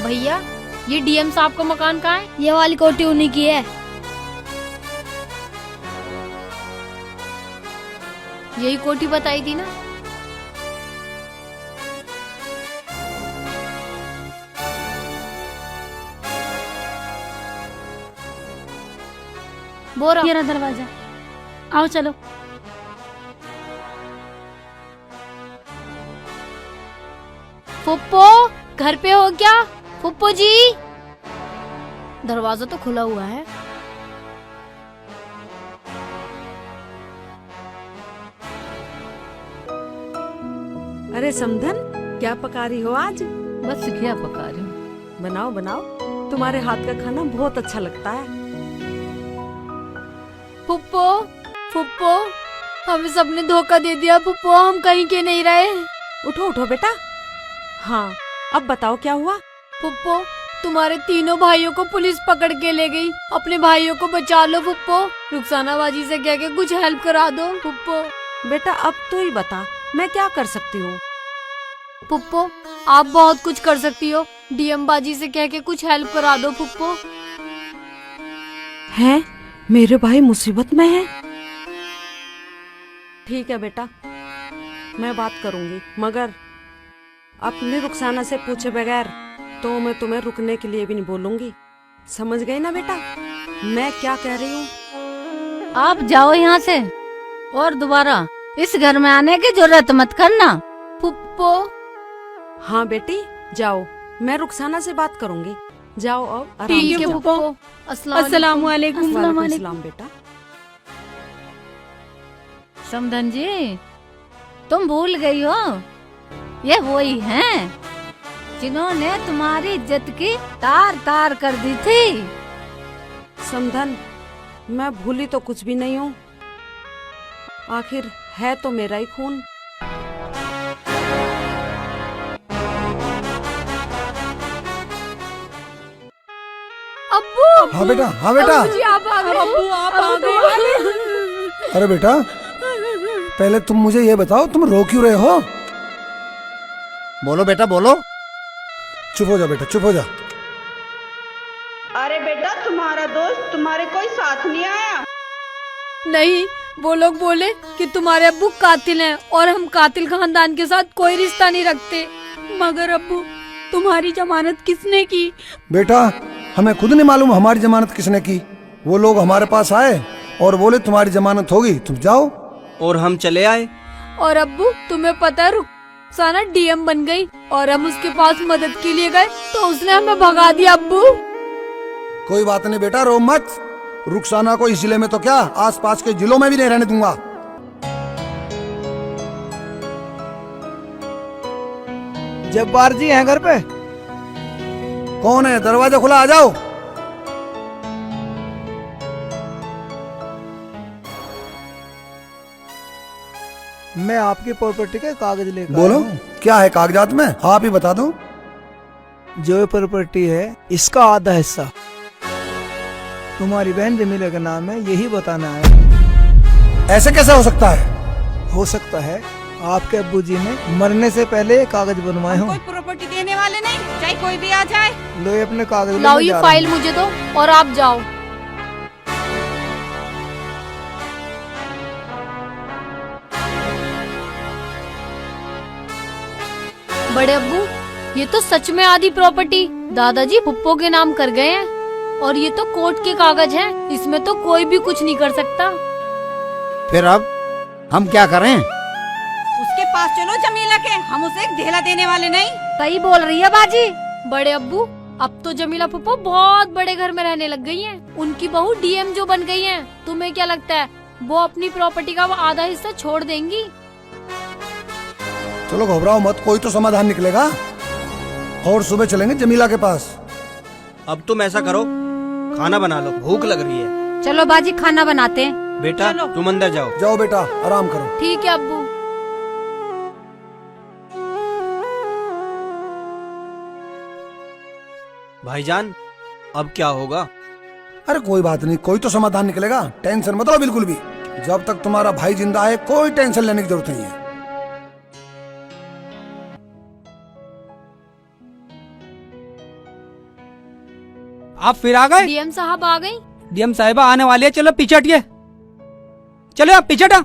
भैया, ये डीएम साहब का मकान कहाँ है? ये वाली कोठी उन्हीं की है। यही कोठी बताई थी ना? बोरा ये रहा दरवाजा, आओ चलो। फुप्पो, घर पे हो क्या? फुप्पो जी, दरवाजा तो खुला हुआ है। अरे समधन, क्या पका रही हो आज? बस क्या पका रही हूँ। बनाओ बनाओ, तुम्हारे हाथ का खाना बहुत अच्छा लगता है। फुप्पो, फुप्पो, हमें सबने धोखा दे दिया फुप्पो, हम कहीं के नहीं रहे। उठो उठो बेटा। हाँ, अब बताओ क्या हुआ? फुप्पो, तुम्हारे तीनों भाइयों को पुलिस पकड़ के ले गई। अपने भाइयों को बचा लो फुप्पो। रुखसाना बाजी से कह के कुछ हेल्प करा दो फुप्पो। बेटा अब तू ही बता, मैं क्या कर सकती हूँ? फुप्पो, आप बहुत कुछ कर सकती हो। डीएम बाजी से कह के कुछ हेल्प करा दो फुप्पो। हैं? मेरे भाई मुसीबत में है? ठीक है बेटा, मैं बात करूंगी, मगर अपनी रुखसाना से पूछे बगैर तो मैं तुम्हें रुकने के लिए भी नहीं बोलूंगी। समझ गई ना बेटा मैं क्या कह रही हूँ? आप जाओ यहाँ से और दोबारा इस घर में आने की जरूरत मत करना। फुप्पो। हाँ बेटी जाओ, मैं रुखसाना से बात करूंगी। जाओ अब आराम ठीक से है जाओ। फुप्पो। अस्सलाम वालेकुम। वालेकुम बेटा। समधन जी, तुम भूल गई हो, ये वही हैं जिन्होंने तुम्हारी इज्जत की तार तार कर दी थी। समधन, मैं भूली तो कुछ भी नहीं हूँ, आखिर है तो मेरा ही खून। अब्बू। हाँ बेटा, हाँ बेटा। अब्बू जी आप आ गए। अब्बू आप आ गए। अरे बेटा, पहले तुम मुझे ये बताओ, तुम रो क्यों रहे हो? बोलो बेटा बोलो। चुप हो जा बेटा, चुप हो जा। अरे बेटा, तुम्हारा दोस्त तुम्हारे कोई साथ नहीं आया? नहीं, वो लोग बोले कि तुम्हारे अब्बू कातिल हैं और हम कातिल खानदान के साथ कोई रिश्ता नहीं रखते। मगर अब्बू, तुम्हारी जमानत किसने की? बेटा, हमें खुद नहीं मालूम हमारी जमानत किसने की। वो लोग हमारे पास आए और बोले तुम्हारी जमानत होगी, तुम जाओ। और हम चले आए। और अब्बू, तुम्हें पता है रुखसाना डीएम बन गई और हम उसके पास मदद के लिए गए तो उसने हमें भगा दिया। अब्बू कोई बात नहीं बेटा, रो मत। रुखसाना को इस जिले में तो क्या, आसपास के जिलों में भी नहीं रहने दूंगा। जब्बार जी हैं घर पे? कौन है? दरवाजा खुला, आ जाओ। मैं आपकी प्रॉपर्टी के कागज लेकर बोलो आया हूँ। क्या है कागजात में, आप ही बता दो। जो ये प्रॉपर्टी है इसका आधा हिस्सा तुम्हारी बहन जमीला का नाम है, यही बताना है। ऐसे कैसे हो सकता है? हो सकता है आपके अब्बूजी ने मरने से पहले ये कागज बनवाए हों। प्रॉपर्टी देने वाले नहीं, चाहे कोई भी आ जाए। लो ये अपने कागज लाओ लेने ये जा रहा फाइल हूं। मुझे दो और आप जाओ। बड़े अब्बू, ये तो सच में आधी प्रॉपर्टी दादाजी पुप्पो के नाम कर गए हैं और ये तो कोर्ट के कागज हैं, इसमें तो कोई भी कुछ नहीं कर सकता। फिर अब हम क्या करें? उसके पास चलो जमीला के, हम उसे एक ढेला देने वाले नहीं। सही बोल रही है बाजी। बड़े अब्बू, अब तो जमीला पुप्पो बहुत बड़े घर में रहने लग गई हैं। उनकी बहू डीएम जो बन गई हैं। तुम्हें क्या लगता है वो अपनी प्रॉपर्टी का वो आधा हिस्सा छोड़ देंगी? चलो घबराओ मत, कोई तो समाधान निकलेगा। और सुबह चलेंगे जमीला के पास। अब तुम ऐसा करो, खाना बना लो, भूख लग रही है। चलो बाजी खाना बनाते हैं। बेटा तुम अंदर जाओ। जाओ बेटा, आराम करो। ठीक है अब्बू। भाईजान अब क्या होगा? अरे कोई बात नहीं, कोई तो समाधान निकलेगा, टेंशन मत लो बिल्कुल भी। जब तक तुम्हारा भाई जिंदा है कोई टेंशन लेने की जरूरत नहीं है। आप फिर आ गए? डीएम साहब आ गई। डीएम साहिबा आने वाली है, चलो पीछे हटिए। चलो आप पीछे हटा।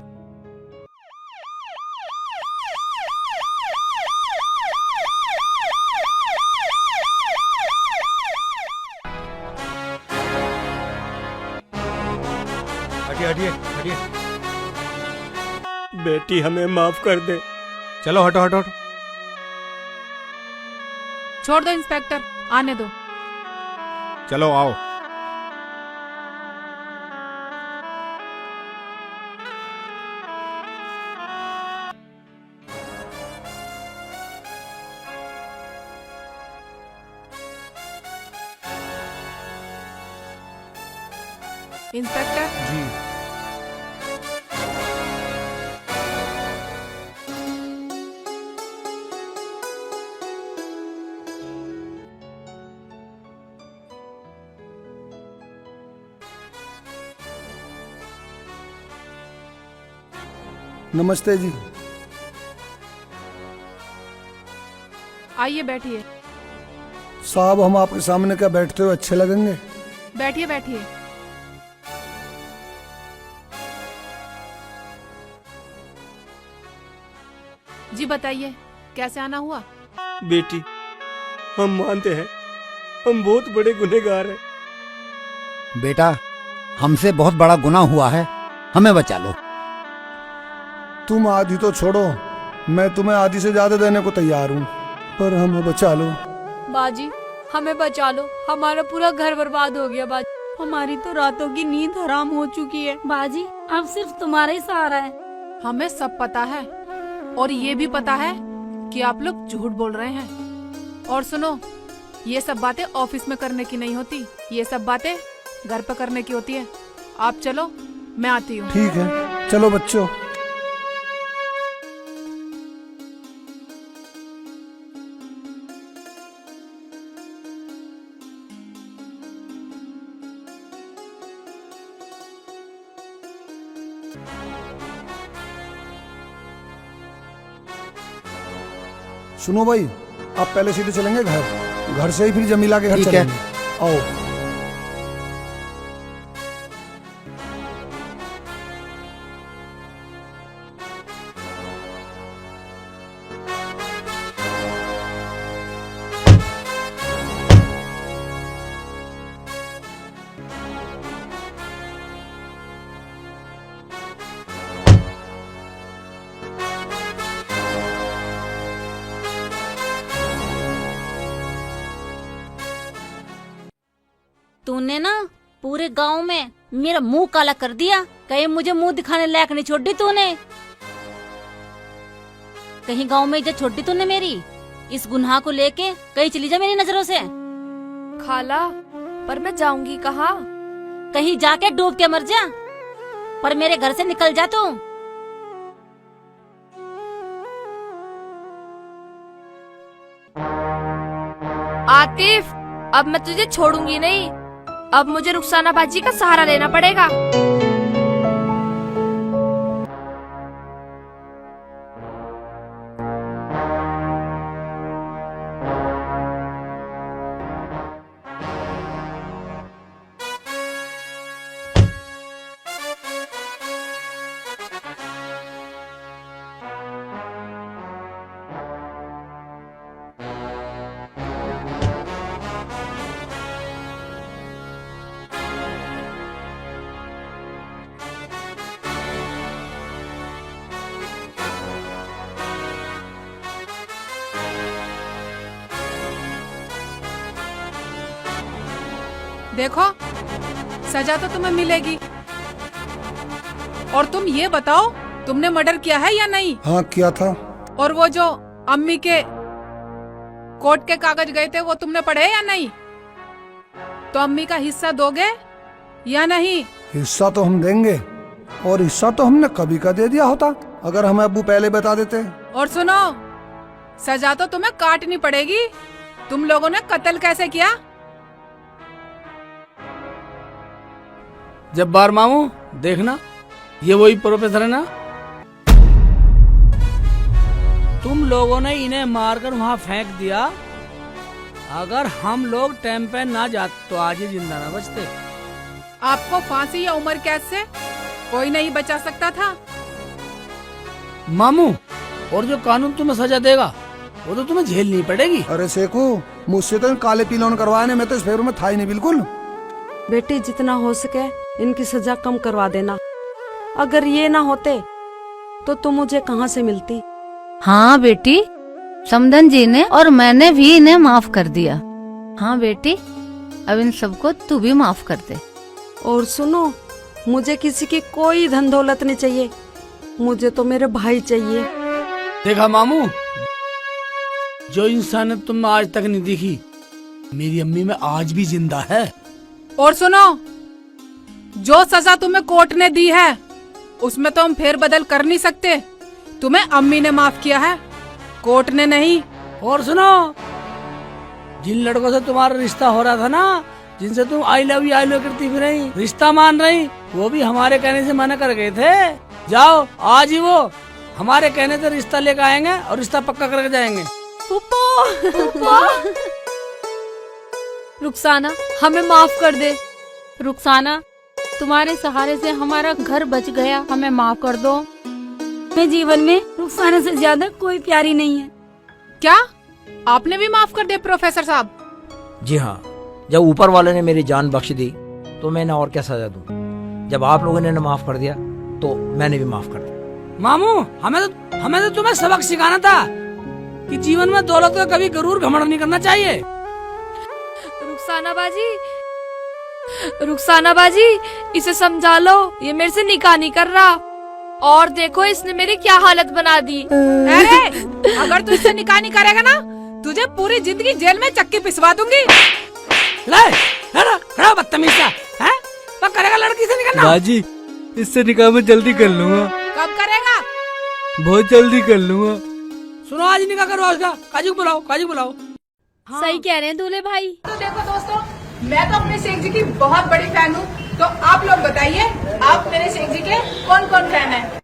हटिए हटिए हटिए। बेटी हमें माफ कर दे। चलो हटो हटो हटो। छोड़ दो इंस्पेक्टर, आने दो। चलो आओ। इंस्पेक्टर जी नमस्ते जी। आइए बैठिए। साहब हम आपके सामने क्या बैठते हुए अच्छे लगेंगे? बैठिए बैठिए। जी बताइए कैसे आना हुआ? बेटी हम मानते हैं हम बहुत बड़े गुनहगार हैं। बेटा हमसे बहुत बड़ा गुनाह हुआ है, हमें बचा लो। तुम आधी तो छोड़ो, मैं तुम्हें आधी से ज्यादा देने को तैयार हूँ, पर हमें बचा लो। बाजी हमें बचा लो, हमारा पूरा घर बर्बाद हो गया। बाजी हमारी तो रातों की नींद हराम हो चुकी है। बाजी अब सिर्फ तुम्हारा ही सहारा है। हमें सब पता है और ये भी पता है कि आप लोग झूठ बोल रहे हैं। और सुनो, ये सब बातें ऑफिस में करने की नहीं होती, ये सब बातें घर पे करने की होती है। आप चलो, मैं आती हूँ। ठीक है चलो बच्चों। सुनो भाई, आप पहले सीधे चलेंगे घर से ही फिर जमीला के घर ठीक है। चलेंगे। आओ। तूने ना पूरे गांव में मेरा मुंह काला कर दिया। कहीं मुझे मुंह दिखाने लायक नहीं छोड़ दी तूने। कहीं गांव में इज्जत छोड़ दी तूने मेरी। इस गुनाह को लेके कहीं चली जा मेरी नजरों से। खाला पर मैं जाऊंगी कहाँ? कहीं जाके डूब के मर जा, पर मेरे घर से निकल जा तू। लतीफ, अब मैं तुझे छोड़ूंगी नहीं। अब मुझे रुखसाना बाजी का सहारा लेना पड़ेगा। देखो, सजा तो तुम्हें मिलेगी। और तुम ये बताओ, तुमने मर्डर किया है या नहीं? हाँ किया था। और वो जो अम्मी के कोर्ट के कागज गए थे वो तुमने पढ़े या नहीं? तो अम्मी का हिस्सा दोगे या नहीं? हिस्सा तो हम देंगे, और हिस्सा तो हमने कभी का दे दिया होता अगर हमें अब्बू पहले बता देते। और सुनो, सजा तो तुम्हें काटनी पड़ेगी। तुम लोगों ने कत्ल कैसे किया? जब्बार मामू देखना, ये वही प्रोफेसर है ना? तुम लोगों ने इन्हें मारकर वहाँ फेंक दिया। अगर हम लोग टाइम पे ना जाते तो आज ही जिंदा ना बचते। आपको फांसी या उम्र कैद से कोई नहीं बचा सकता था। मामू, और जो कानून तुम्हें सजा देगा वो तो तुम्हें झेलनी पड़ेगी। अरे सेकू, मुझसे तो काले पीलोन करवाने में तो इस फेरू में था ही नहीं बिल्कुल। बेटी जितना हो सके इनकी सजा कम करवा देना। अगर ये ना होते तो तुम मुझे कहाँ से मिलती? हाँ बेटी, समदन जी ने और मैंने भी इन्हें माफ कर दिया। हाँ बेटी, अब इन सबको तू भी माफ कर दे। और सुनो, मुझे किसी की कोई धन दौलत नहीं चाहिए, मुझे तो मेरे भाई चाहिए। देखा मामू, जो इंसानियत तुमने आज तक नहीं देखी मेरी अम्मी में आज भी जिंदा है। और सुनो, जो सजा तुम्हें कोर्ट ने दी है उसमें तो हम फेर बदल कर नहीं सकते। तुम्हें अम्मी ने माफ किया है, कोर्ट ने नहीं। और सुनो, जिन लड़कों से तुम्हारा रिश्ता हो रहा था ना, जिनसे तुम आई लव यू करती फिर रही, रिश्ता मान रही, वो भी हमारे कहने से मना कर गए थे। जाओ, आज ही वो हमारे कहने से रिश्ता लेकर आएंगे और रिश्ता पक्का करके जाएंगे। रुखसाना, हमें माफ कर दे। रुखसाना, तुम्हारे सहारे से हमारा घर बच गया, हमें माफ कर दो। मैं जीवन में रुखसाना से ज्यादा कोई प्यारी नहीं है। क्या आपने भी माफ कर दिया प्रोफेसर साहब? जी हाँ, जब ऊपर वाले ने मेरी जान बख्श दी तो मैंने और क्या सजा दूं? जब आप लोगों ने माफ कर दिया तो मैंने भी माफ कर दिया। मामू, हमें तो तुम्हें सबक सिखाना था कि जीवन में दौलत का कभी गरूर घमंड नहीं करना चाहिए। रुखसाना बाजी, इसे समझा लो, ये मेरे से निकाह नहीं कर रहा। और देखो इसने मेरी क्या हालत बना दी। अरे, अगर तू इससे निकाह नहीं करेगा ना, तुझे पूरी जिंदगी जेल में चक्की पिसवा दूंगी। खड़ा बदतमीज सा, हैं? तो करेगा लड़की से निकलना? बाजी, इससे निकाह मैं जल्दी कर लूंगा। कब करेगा? बहुत जल्दी कर लूंगा। सुनो, आज निकाह करवाओ उसका। काजू बुलाओ। हाँ। सही कह रहे हैं दूल्हे भाई। तो देखो दोस्तों, मैं तो अपने शेख जी की बहुत बड़ी फैन हूँ। तो आप लोग बताइए, आप मेरे शेख जी के कौन कौन फैन हैं?